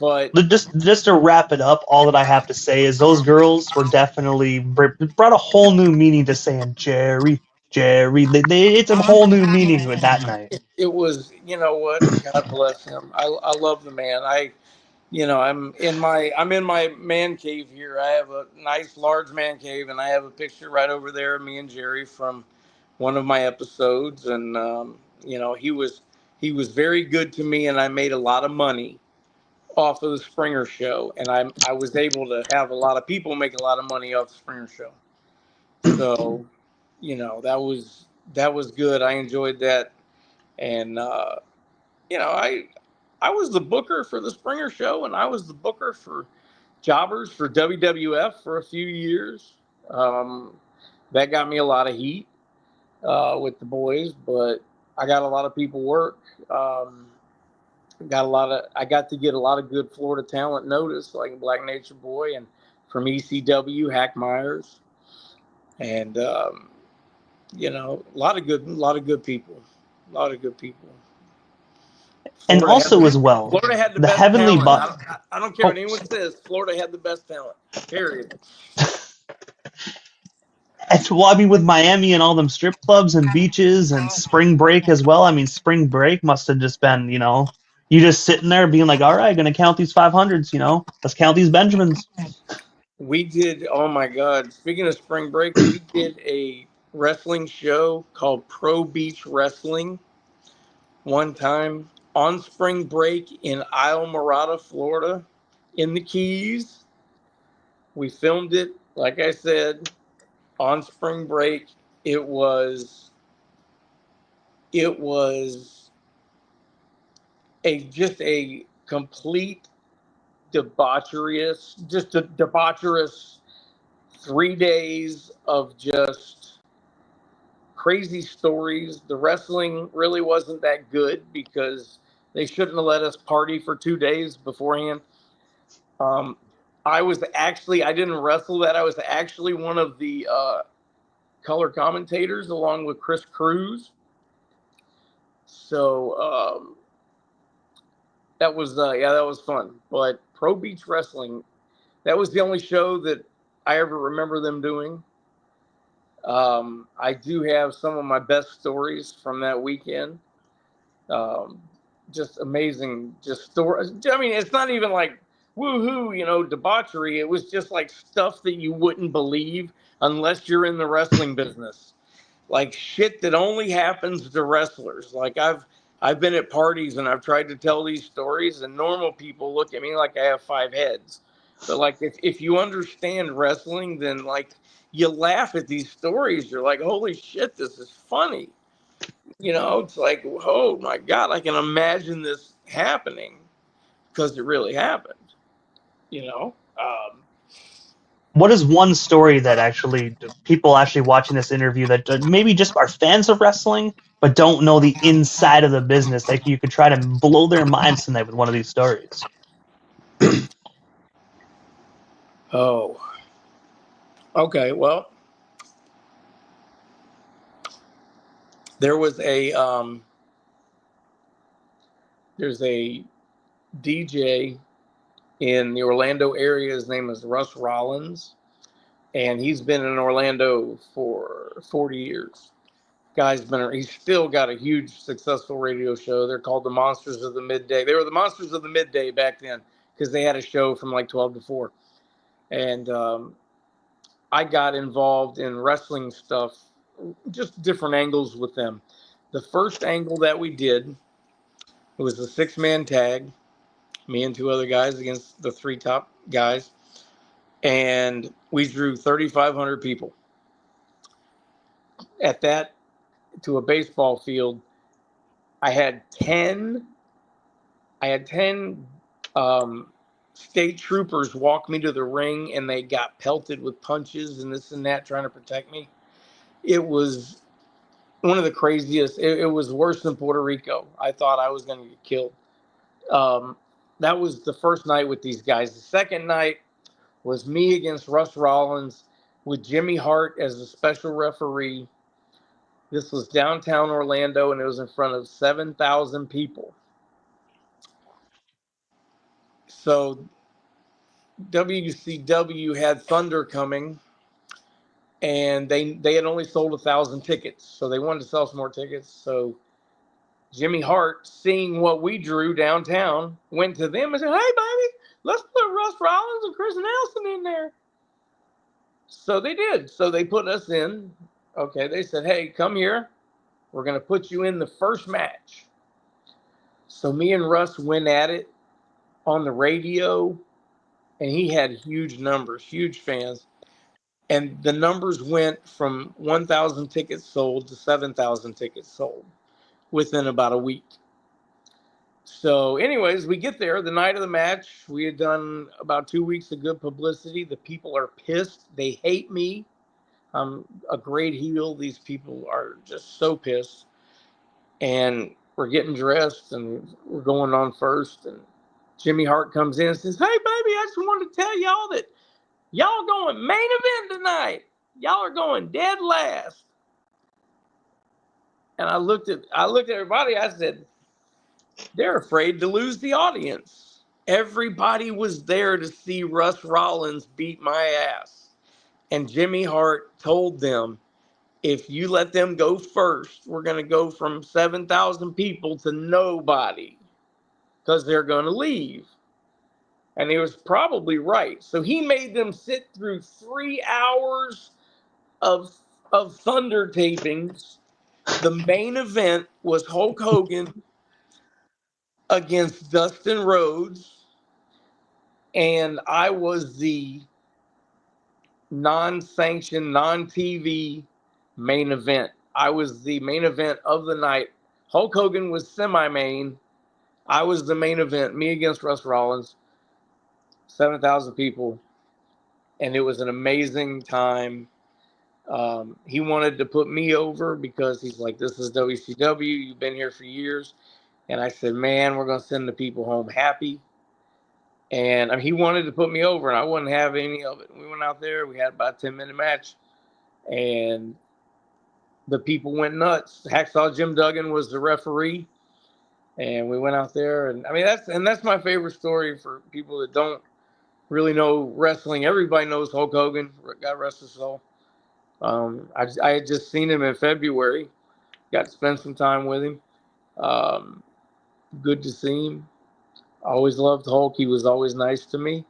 Speaker 2: But
Speaker 1: Just to wrap it up, all that I have to say is those girls were definitely brought a whole new meaning to saying Jerry, Jerry. It's a whole new meaning with that night.
Speaker 2: it was, you know what? God bless him. I love the man. I'm in my man cave here. I have a nice large man cave, and I have a picture right over there of me and Jerry from one of my episodes. And he was very good to me, and I made a lot of money off of the Springer Show, and I was able to have a lot of people make a lot of money off the Springer Show. So, that was good. I enjoyed that, and I was the booker for the Springer Show, and I was the booker for jobbers for WWF for a few years. That got me a lot of heat with the boys, but I got a lot of people work. I got to get a lot of good Florida talent notice, like Black Nature Boy and from ECW, Hack Myers, and a lot of good people, a lot of good people.
Speaker 1: And also as well,
Speaker 2: Florida had the
Speaker 1: the
Speaker 2: best
Speaker 1: Heavenly
Speaker 2: talent.
Speaker 1: Butt.
Speaker 2: I don't care what anyone says. Florida had the best talent. Period.
Speaker 1: Well, I mean, with Miami and all them strip clubs and beaches and spring break as well. I mean, spring break must have just been, you just sitting there being like, all right, going to count these 500s, let's count these Benjamins.
Speaker 2: We did, oh my God. Speaking of spring break, we did a wrestling show called Pro Beach Wrestling one time on spring break in Islamorada, Florida, in the Keys. We filmed it, like I said, on spring break. It was just a complete debaucherous 3 days of just crazy stories. The wrestling really wasn't that good because they shouldn't have let us party for 2 days beforehand. I didn't wrestle that. I was actually one of the color commentators along with Chris Cruz. So that was fun. But Pro Beach Wrestling, that was the only show that I ever remember them doing. I do have some of my best stories from that weekend. Just amazing, just stories. I mean, it's not even like woohoo, debauchery. It was just like stuff that you wouldn't believe unless you're in the wrestling business. Like shit that only happens to wrestlers. Like I've been at parties and I've tried to tell these stories, and normal people look at me like I have 5 heads. But like if you understand wrestling, then like you laugh at these stories. You're like, holy shit, this is funny. It's like, oh my God, I can imagine this happening because it really happened. You know,
Speaker 1: What is one story that actually people actually watching this interview that maybe just are fans of wrestling but don't know the inside of the business? Like you could try to blow their minds tonight with one of these stories.
Speaker 2: oh, okay. Well, there was there's a DJ in the Orlando area. His name is Russ Rollins, and he's been in Orlando for 40 years. He's still got a huge successful radio show. They're called the Monsters of the Midday. They were the Monsters of the Midday back then because they had a show from like 12 to 4. And I got involved in wrestling stuff, just different angles with them. The first angle that we did was a 6-man tag, me and 2 other guys against the 3 top guys. And we drew 3,500 people. At that, to a baseball field, I had 10 state troopers walk me to the ring, and they got pelted with punches and this and that trying to protect me. It was one of the craziest. It was worse than Puerto Rico. I thought I was going to get killed. That was the first night with these guys. The second night was me against Russ Rollins with Jimmy Hart as a special referee. This was downtown Orlando, and it was in front of 7,000 people. So WCW had Thunder coming, and they had only sold 1,000 tickets. So they wanted to sell some more tickets. So Jimmy Hart, seeing what we drew downtown, went to them and said, "Hey, baby, let's put Russ Rollins and Chris Nelson in there." So they did. So they put us in. Okay, they said, "Hey, come here. We're going to put you in the first match." So me and Russ went at it on the radio, and he had huge numbers, huge fans. And the numbers went from 1,000 tickets sold to 7,000 tickets sold within about a week. So anyways, we get there the night of the match. We had done about 2 weeks of good publicity. The people are pissed. They hate me. I'm a great heel. These people are just so pissed. And we're getting dressed, and we're going on first. And Jimmy Hart comes in and says, "Hey, baby, I just wanted to tell y'all that y'all going main event tonight. Y'all are going dead last." And I looked at everybody. I said, "They're afraid to lose the audience." Everybody was there to see Russ Rollins beat my ass. And Jimmy Hart told them, "If you let them go first, we're going to go from 7,000 people to nobody because they're going to leave." And he was probably right. So he made them sit through 3 hours of Thunder tapings. The main event was Hulk Hogan against Dustin Rhodes, and I was the non-sanctioned, non-TV main event. I was the main event of the night. Hulk Hogan was semi-main. I was the main event, me against Russ Rollins, 7,000 people, and it was an amazing time. He wanted to put me over because he's like, "This is WCW. You've been here for years." And I said, "Man, we're going to send the people home happy." And I mean, he wanted to put me over, and I wouldn't have any of it. We went out there. We had about a 10-minute match, and the people went nuts. Hacksaw Jim Duggan was the referee, and we went out there. And I mean, that's my favorite story for people that don't really know wrestling. Everybody knows Hulk Hogan. God rest his soul. I had just seen him in February. Got to spend some time with him. Good to see him. I always loved Hulk. He was always nice to me.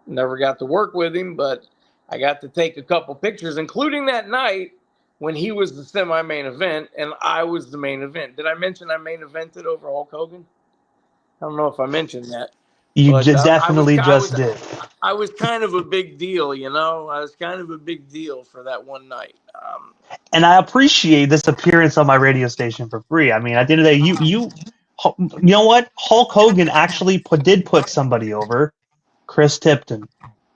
Speaker 2: Never got to work with him, but I got to take a couple pictures, including that night when he was the semi-main event and I was the main event. Did I mention I main evented over Hulk Hogan? I don't know if I mentioned that.
Speaker 1: You definitely just did.
Speaker 2: I was kind of a big deal, you know. I was kind of a big deal for that one night.
Speaker 1: And I appreciate this appearance on my radio station for free. I mean, at the end of the day, you know what? Hulk Hogan actually did put somebody over, Chris Tipton.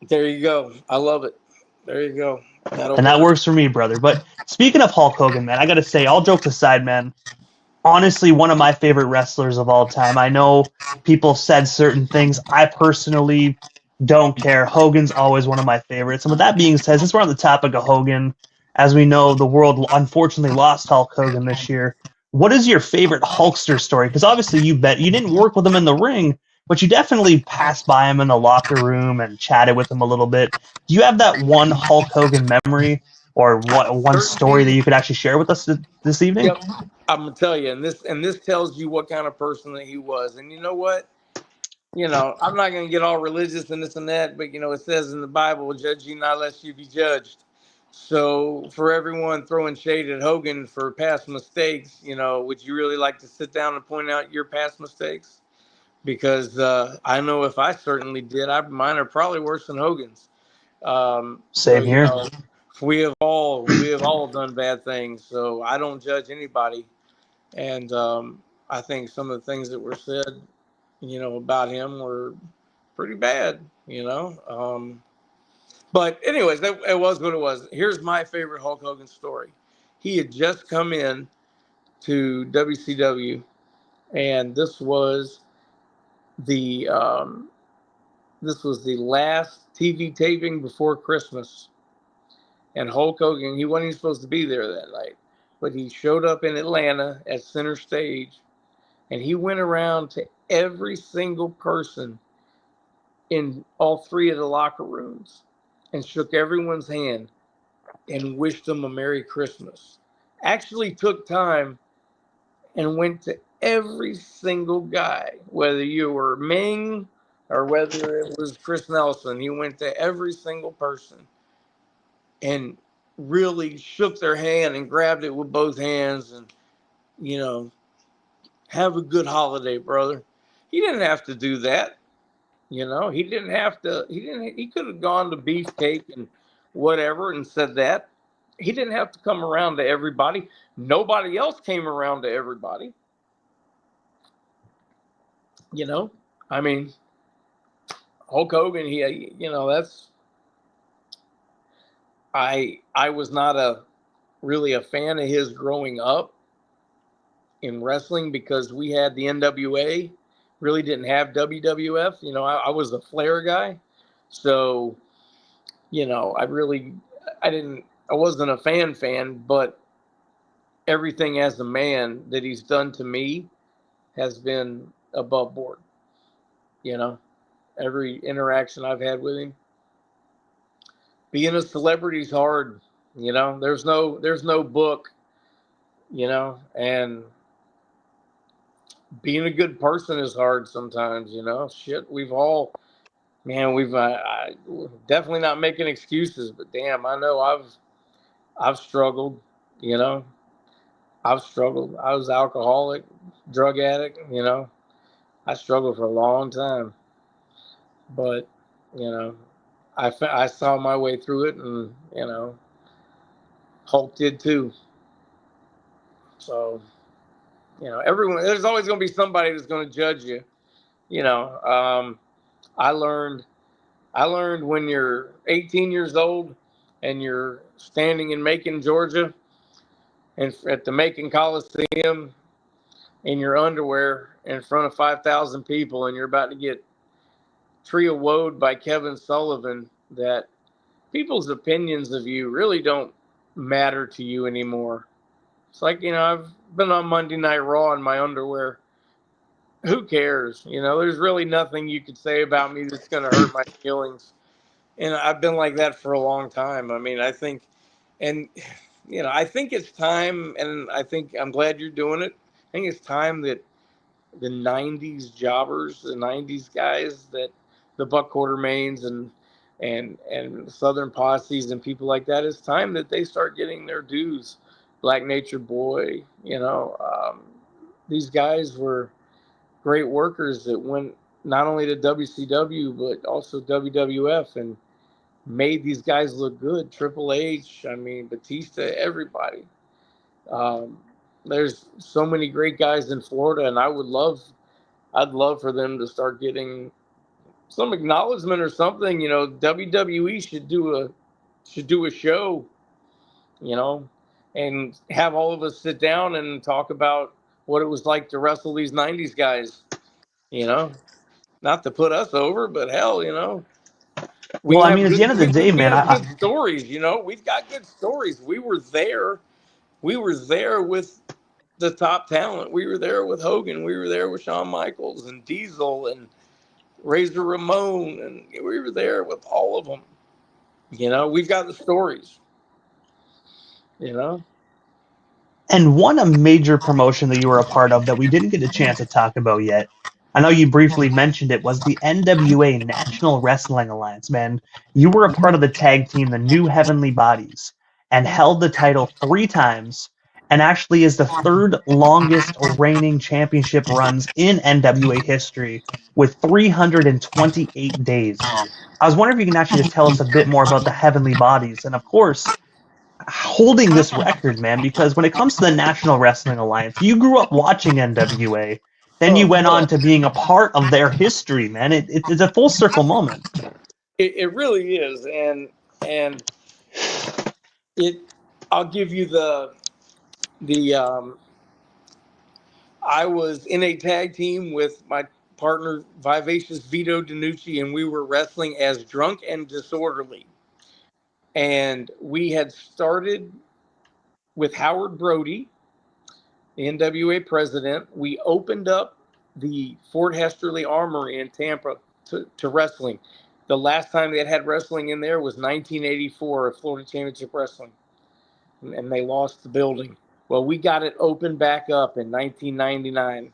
Speaker 2: There you go. I love it. There you go.
Speaker 1: And that works for me, brother. But speaking of Hulk Hogan, man, I got to say, all jokes aside, man, honestly, one of my favorite wrestlers of all time. I know people said certain things. I personally don't care. Hogan's always one of my favorites. And with that being said, since we're on the topic of Hogan, as we know, the world unfortunately lost Hulk Hogan this year. What is your favorite Hulkster story? Because obviously you didn't work with him in the ring, but you definitely passed by him in the locker room and chatted with him a little bit. Do you have that one Hulk Hogan memory or one story that
Speaker 2: Certainly.
Speaker 1: you could actually share with us this evening?
Speaker 2: Yep. I'm gonna tell you, and this tells you what kind of person that he was. And you know what? I'm not gonna get all religious and this and that, but it says in the Bible, "Judge ye not, lest you be judged." So for everyone throwing shade at Hogan for past mistakes, would you really like to sit down and point out your past mistakes? Because I know if I certainly did, mine are probably worse than Hogan's. So
Speaker 1: Same here.
Speaker 2: we have all done bad things. So I don't judge anybody, and I think some of the things that were said, about him were pretty bad. But anyways, it was what it was. Here's my favorite Hulk Hogan story. He had just come in to WCW, and the um, this was the last TV taping before Christmas. And Hulk Hogan, he wasn't even supposed to be there that night, but he showed up in Atlanta at center stage, and he went around to every single person in all three of the locker rooms and shook everyone's hand and wished them a Merry Christmas. Actually took time and went to every single guy, whether you were Ming or whether it was Chris Nelson. He went to every single person and really shook their hand and grabbed it with both hands and, have a good holiday, brother. He didn't have to do that. He didn't have to, he could have gone to Beefcake and whatever and said that. He didn't have to come around to everybody. Nobody else came around to everybody. I mean, Hulk Hogan, I was not really a fan of his growing up in wrestling because we had the NWA, really didn't have WWF. I was a Flair guy. So, I wasn't a fan, but everything as a man that he's done to me has been above board. Every interaction I've had with him. Being a celebrity is hard. There's no book, and being a good person is hard sometimes, shit. We've definitely not making excuses, but damn, I know I've struggled, you know, I've struggled. I was alcoholic, drug addict, I struggled for a long time, but, you know, I saw my way through it, and, Hulk did too. So, everyone, there's always going to be somebody that's going to judge you. You know, um, I learned, I learned when you're 18 years old and you're standing in Macon, Georgia, and at the Macon Coliseum in your underwear in front of 5,000 people, and you're about to get trio-woed by Kevin Sullivan, that people's opinions of you really don't matter to you anymore. It's like, I've been on Monday Night Raw in my underwear. Who cares? There's really nothing you could say about me that's going to hurt my feelings. And I've been like that for a long time. I mean, and, I think it's time, and I think I'm glad you're doing it. I think it's time that the 90s jobbers, the 90s guys, that the Buck Quartermains and Southern Posses and people like that, it's time that they start getting their dues. Black Nature Boy, these guys were great workers that went not only to WCW but also WWF and made these guys look good. Triple H, I mean, Batista, everybody. Um, there's so many great guys in Florida, and I'd love for them to start getting some acknowledgement or something. WWE should do a show, you know, and have all of us sit down and talk about what it was like to wrestle these 90s guys, you know, not to put us over, but hell, we
Speaker 1: Well, I
Speaker 2: have
Speaker 1: mean, at the
Speaker 2: good,
Speaker 1: end of the day,
Speaker 2: we
Speaker 1: man,
Speaker 2: have good stories, we've got good stories. We were there with the top talent. We were there with Hogan. We were there with Shawn Michaels and Diesel Razor Ramon, and we were there with all of them. We've got the stories.
Speaker 1: And one a major promotion that you were a part of that we didn't get a chance to talk about yet. I know you briefly mentioned it was the NWA National Wrestling Alliance, man. You were a part of the tag team, the New Heavenly Bodies, and held the title 3 times, and actually is the third longest reigning championship runs in NWA history with 328 days. I was wondering if you can actually just tell us a bit more about the Heavenly Bodies, and of course, holding this record, man, because when it comes to the National Wrestling Alliance, you grew up watching NWA, then you
Speaker 2: Oh,
Speaker 1: went on
Speaker 2: no.
Speaker 1: to being a part of their history, man. It's a full circle moment.
Speaker 2: It really is, and it. I'll give you the. I was in a tag team with my partner Vivacious Vito DiNucci, and we were wrestling as Drunk and Disorderly. And we had started with Howard Brody, the NWA president. We opened up the Fort Hesterly Armory in Tampa to wrestling. The last time they had wrestling in there was 1984 at Florida Championship Wrestling, and they lost the building. Well, we got it opened back up in 1999,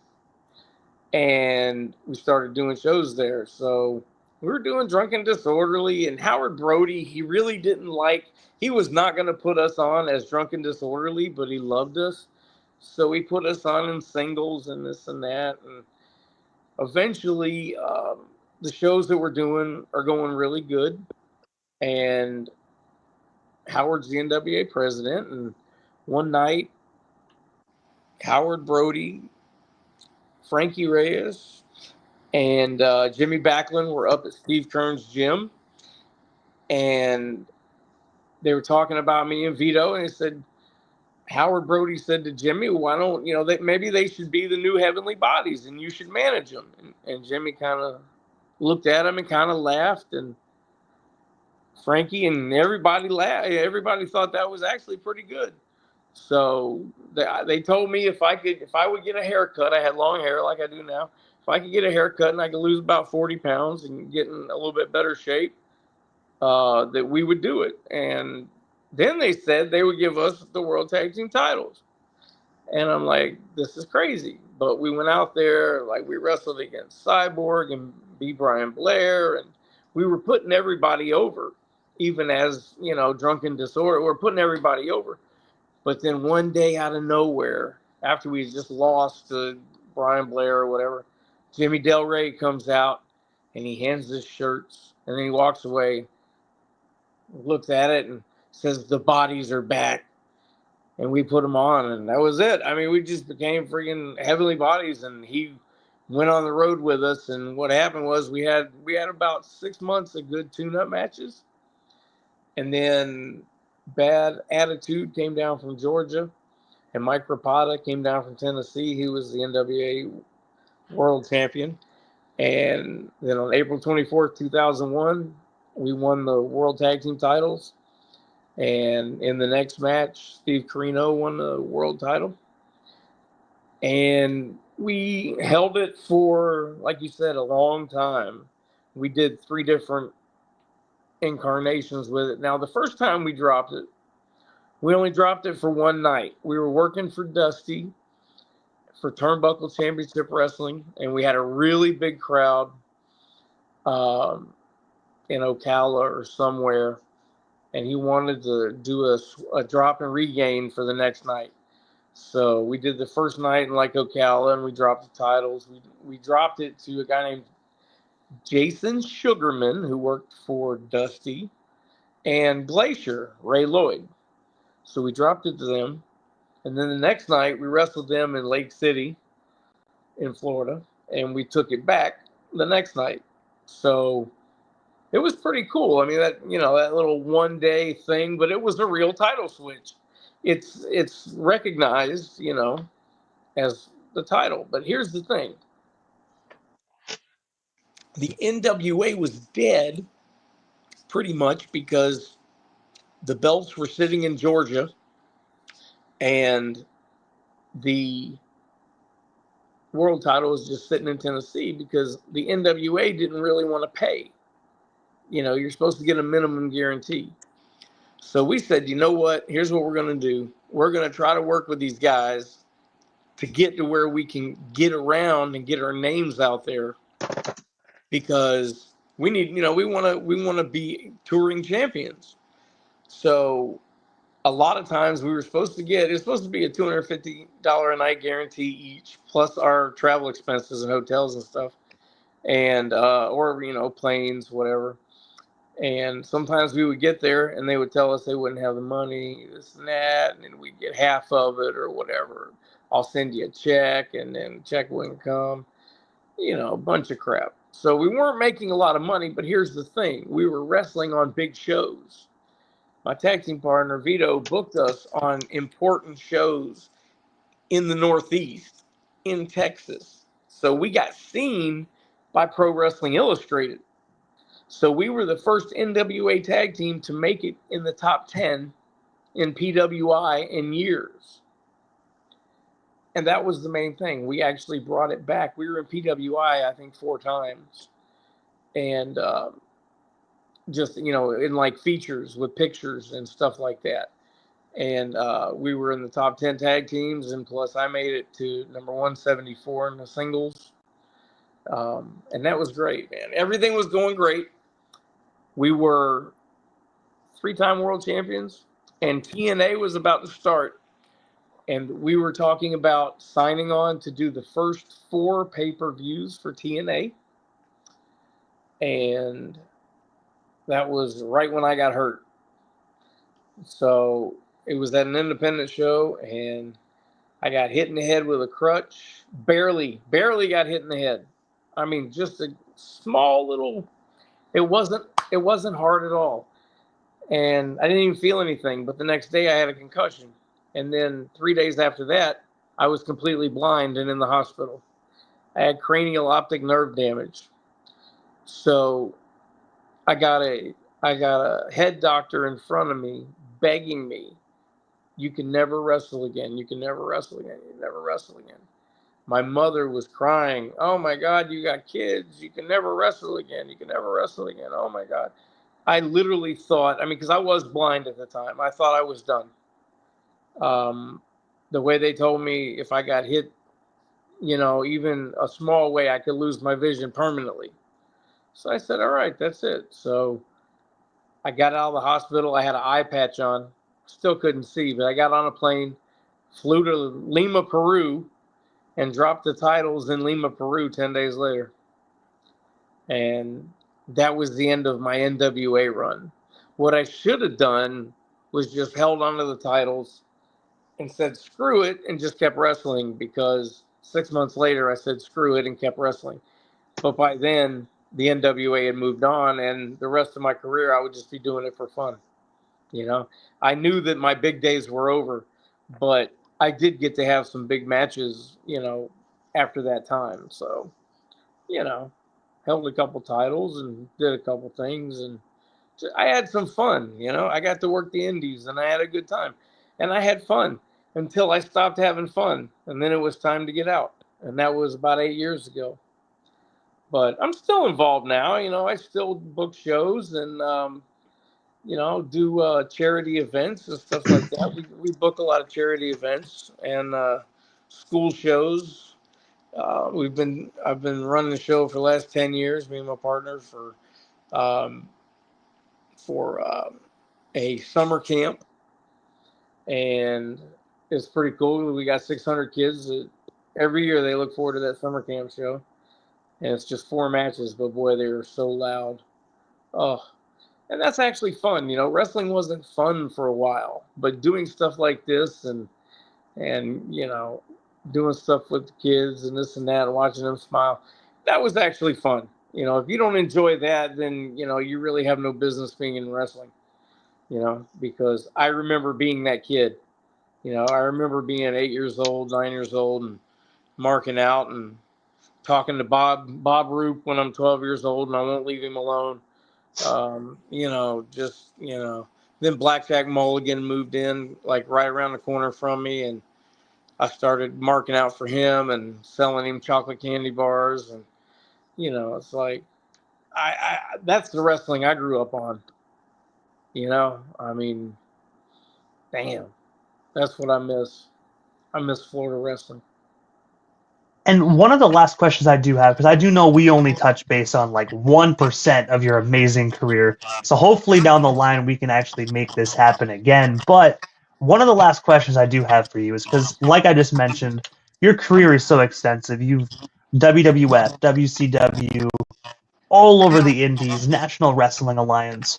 Speaker 2: and we started doing shows there. So we were doing Drunk and Disorderly, and Howard Brody, he really didn't he was not going to put us on as Drunk and Disorderly, but he loved us. So he put us on in singles and this and that. And eventually, the shows that we're doing are going really good. And Howard's the NWA president. And one night, Howard Brody, Frankie Reyes, and Jimmy Backlund were up at Steve Kern's gym. And they were talking about me and Vito. And they said, Howard Brody said to Jimmy, why don't, maybe they should be the New Heavenly Bodies and you should manage them. And Jimmy kind of looked at him and kind of laughed. And Frankie and everybody laughed. Everybody thought that was actually pretty good. So they told me if I would get a haircut, I had long hair like I do now. If I could get a haircut and I could lose about 40 pounds and get in a little bit better shape, that we would do it. And then they said they would give us the World Tag Team titles. And I'm like, this is crazy. But we went out there, we wrestled against Cyborg and B. Brian Blair, and we were putting everybody over, even as, Drunken Disorder. We're putting everybody over. But then one day out of nowhere, after we just lost to Brian Blair or whatever, Jimmy Del Rey comes out and he hands us shirts, and then he walks away, looks at it, and says, the bodies are back. And we put them on, and that was it. I mean, we just became freaking Heavenly Bodies, and he went on the road with us. And what happened was we had about 6 months of good tune-up matches. And then Bad Attitude came down from Georgia, and Mike Rapata came down from Tennessee. He was the NWA World Champion. And then on April 24th, 2001, we won the World Tag Team titles. And in the next match, Steve Corino won the world title. And we held it for, like you said, a long time. We did 3 different incarnations with it. Now, the first time we dropped it, we only dropped it for one night. We were working for Dusty for Turnbuckle Championship Wrestling, and we had a really big crowd in Ocala or somewhere. And he wanted to do a drop and regain for the next night. So we did the first night in Ocala, and we dropped the titles. We dropped it to a guy named Jason Sugarman, who worked for Dusty, and Glacier, Ray Lloyd. So we dropped it to them. And then the next night, we wrestled them in Lake City in Florida, and we took it back the next night. So it was pretty cool. I mean, that little one-day thing, but it was a real title switch. It's recognized, as the title. But here's the thing. The NWA was dead pretty much because the belts were sitting in Georgia, and the world title was just sitting in Tennessee because the NWA didn't really want to pay. You're supposed to get a minimum guarantee. So we said, you know what? Here's what we're going to do. We're going to try to work with these guys to get to where we can get around and get our names out there, because we need, we want to be touring champions. So a lot of times it was supposed to be a $250 a night guarantee each, plus our travel expenses and hotels and stuff, and or planes, whatever. And sometimes we would get there and they would tell us they wouldn't have the money, this and that, and then we'd get half of it or whatever. I'll send you a check, and then the check wouldn't come. A bunch of crap. So we weren't making a lot of money, but here's the thing. We were wrestling on big shows. My tag team partner, Vito, booked us on important shows in the Northeast, in Texas. So we got seen by Pro Wrestling Illustrated. So we were the first NWA tag team to make it in the top 10 in PWI in years. And that was the main thing. We actually brought it back. We were in PWI, I think, 4 times. And just, in like features with pictures and stuff like that. And we were in the top 10 tag teams. And plus I made it to number 174 in the singles. And that was great, man. Everything was going great. We were 3-time world champions, and TNA was about to start. And we were talking about signing on to do the first 4 pay-per-views for TNA. And that was right when I got hurt. So it was at an independent show, and I got hit in the head with a crutch. Barely got hit in the head. I mean, just a small little, it wasn't hard at all. And I didn't even feel anything. But the next day I had a concussion. And then 3 days after that, I was completely blind and in the hospital. I had cranial optic nerve damage. So I got a head doctor in front of me begging me, you can never wrestle again. You can never wrestle again. You can never wrestle again. My mother was crying, oh my God, you got kids. You can never wrestle again. You can never wrestle again. Oh my God. I literally thought, because I was blind at the time, I thought I was done. The way they told me if I got hit, even a small way, I could lose my vision permanently. So I said, all right, that's it. So I got out of the hospital. I had an eye patch on. Still couldn't see, but I got on a plane, flew to Lima, Peru, and dropped the titles in Lima, Peru 10 days later. And that was the end of my NWA run. What I should have done was just held onto the titles and said, screw it, and just kept wrestling, because 6 months later I said, screw it, and kept wrestling. But by then, the NWA had moved on, and the rest of my career, I would just be doing it for fun. I knew that my big days were over, but I did get to have some big matches, after that time. So, held a couple titles and did a couple things, and I had some fun. I got to work the indies, and I had a good time, and I had fun until I stopped having fun, and then it was time to get out, and that was about 8 years ago. But I'm still involved now. I still book shows and do charity events and stuff like that. We book a lot of charity events and school shows. I've been running the show for the last 10 years, me and my partner, for a summer camp, and it's pretty cool. We got 600 kids. Every year they look forward to that summer camp show, and it's just 4 matches, but boy, they are so loud. Oh, and that's actually fun. Wrestling wasn't fun for a while, but doing stuff like this and doing stuff with the kids and this and that and watching them smile, that was actually fun. If you don't enjoy that, then, you really have no business being in wrestling, because I remember being that kid. I remember being 8 years old, 9 years old, and marking out and talking to Bob Roop when I'm 12 years old, and I won't leave him alone. Then Blackjack Mulligan moved in like right around the corner from me, and I started marking out for him and selling him chocolate candy bars, and it's like I that's the wrestling I grew up on. I mean, damn, that's what I miss. I miss Florida wrestling.
Speaker 1: And one of the last questions I do have, because I do know we only touch base on like 1% of your amazing career. So hopefully down the line we can actually make this happen again. But one of the last questions I do have for you is because, like I just mentioned, your career is so extensive. You've WWF, WCW, all over the Indies, National Wrestling Alliance.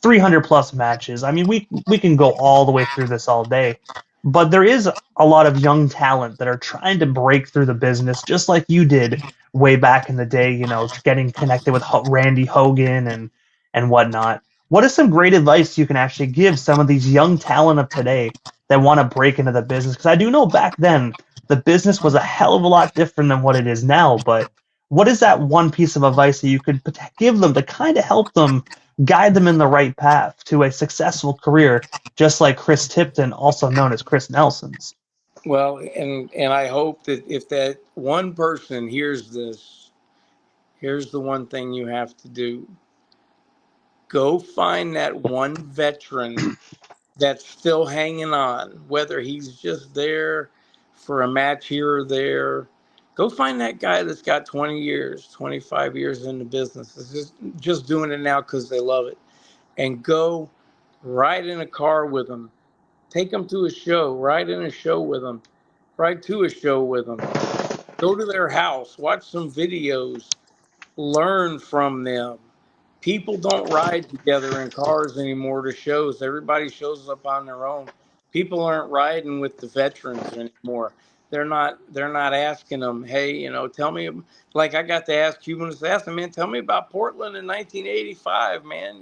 Speaker 1: 300 plus matches. I mean, we can go all the way through this all day, but there is a lot of young talent that are trying to break through the business, just like you did way back in the day. Getting connected with Randy Hogan and whatnot. What is some great advice you can actually give some of these young talent of today that want to break into the business? Because I do know back then the business was a hell of a lot different than what it is now. But what is that one piece of advice that you could give them to kind of help them guide them in the right path to a successful career, just like Chris Tipton, also known as Chris Nelson's?
Speaker 2: Well, and I hope that if that one person hears this, here's the one thing you have to do. Go find that one veteran that's still hanging on, whether he's just there for a match here or there. Go find that guy that's got 20 years, 25 years in the business. It's just doing it now because they love it. And go ride in a car with them. Take them to a show. Ride in a show with them. Ride to a show with them. Go to their house. Watch some videos. Learn from them. People don't ride together in cars anymore to shows. Everybody shows up on their own. People aren't riding with the veterans anymore. They're not asking them, hey, tell me, like I got to ask Cuban Assassin, man, tell me about Portland in 1985, man,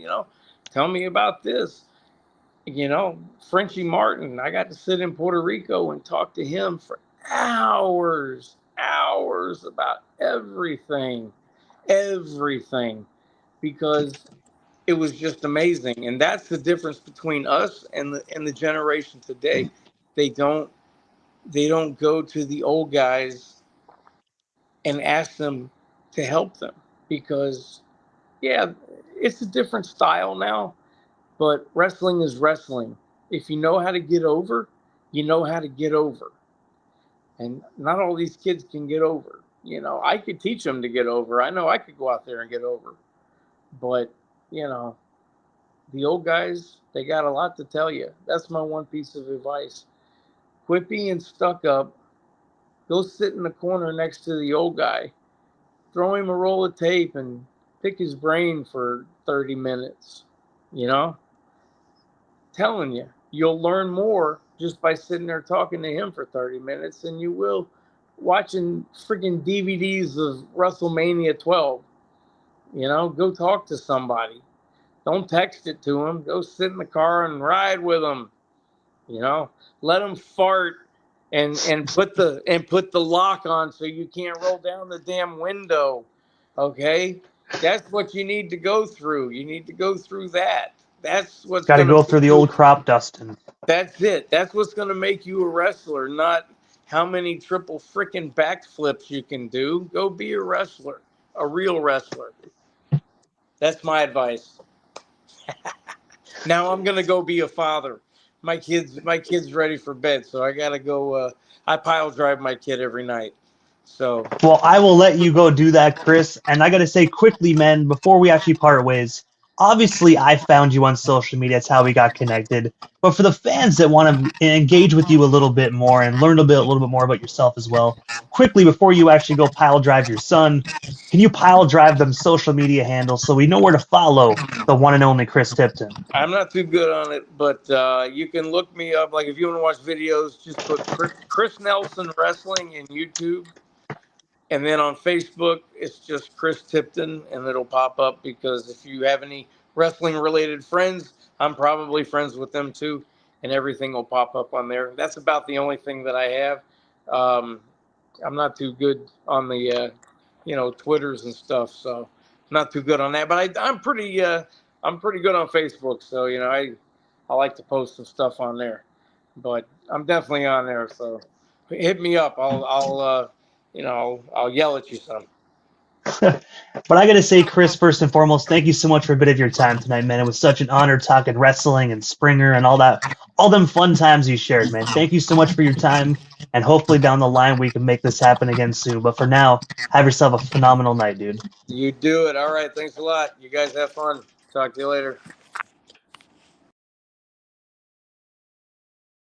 Speaker 2: tell me about this. Frenchie Martin, I got to sit in Puerto Rico and talk to him for hours about everything, because it was just amazing. And that's the difference between us and the generation today. They don't go to the old guys and ask them to help them, because yeah, it's a different style now, but wrestling is wrestling. If you know how to get over, you know how to get over. And not all these kids can get over. I could teach them to get over. I know I could go out there and get over. But, the old guys, they got a lot to tell you. That's my one piece of advice. Quit being stuck up. Go sit in the corner next to the old guy. Throw him a roll of tape and pick his brain for 30 minutes. Telling you, you'll learn more just by sitting there talking to him for 30 minutes than you will watching freaking DVDs of WrestleMania 12. Go talk to somebody. Don't text it to them. Go sit in the car and ride with them. Let them fart and put the lock on so you can't roll down the damn window. Okay, that's what you need to go through. You need to go through that. That's what's
Speaker 1: Got to
Speaker 2: going to
Speaker 1: go
Speaker 2: make
Speaker 1: through the
Speaker 2: you.
Speaker 1: old crop dusting.
Speaker 2: That's it. That's what's going to make you a wrestler, not how many triple freaking backflips you can do. Go be a wrestler, a real wrestler. That's my advice. Now I'm gonna go be a father. My kid's ready for bed, so I gotta go. I pile drive my kid every night. So
Speaker 1: Well, I will let you go do that, Chris. And I got to say quickly, man, before we actually part ways, obviously I found you on social media. That's how we got connected. But for the fans that want to engage with you a little bit more and learn a little bit more about yourself as well, quickly, before you actually go pile drive your son, can you pile drive them social media handles so we know where to follow the one and only Chris Tipton?
Speaker 2: I'm not too good on it, but you can look me up. Like if you want to watch videos, just put Chris Nelson Wrestling in YouTube. And then on Facebook, it's just Chris Tipton, and it'll pop up, because if you have any wrestling-related friends, I'm probably friends with them too, and everything will pop up on there. That's about the only thing that I have. I'm not too good on the, Twitters and stuff, so I'm not too good on that. But I'm pretty good on Facebook, so I like to post some stuff on there. But I'm definitely on there, so hit me up. I'll yell at you some.
Speaker 1: But I got to say, Chris, first and foremost, thank you so much for a bit of your time tonight, man. It was such an honor talking wrestling and Springer and all them fun times you shared, man. Thank you so much for your time, and hopefully down the line we can make this happen again soon. But for now, have yourself a phenomenal night, dude.
Speaker 2: You do it. All right. Thanks a lot. You guys have fun. Talk to you later.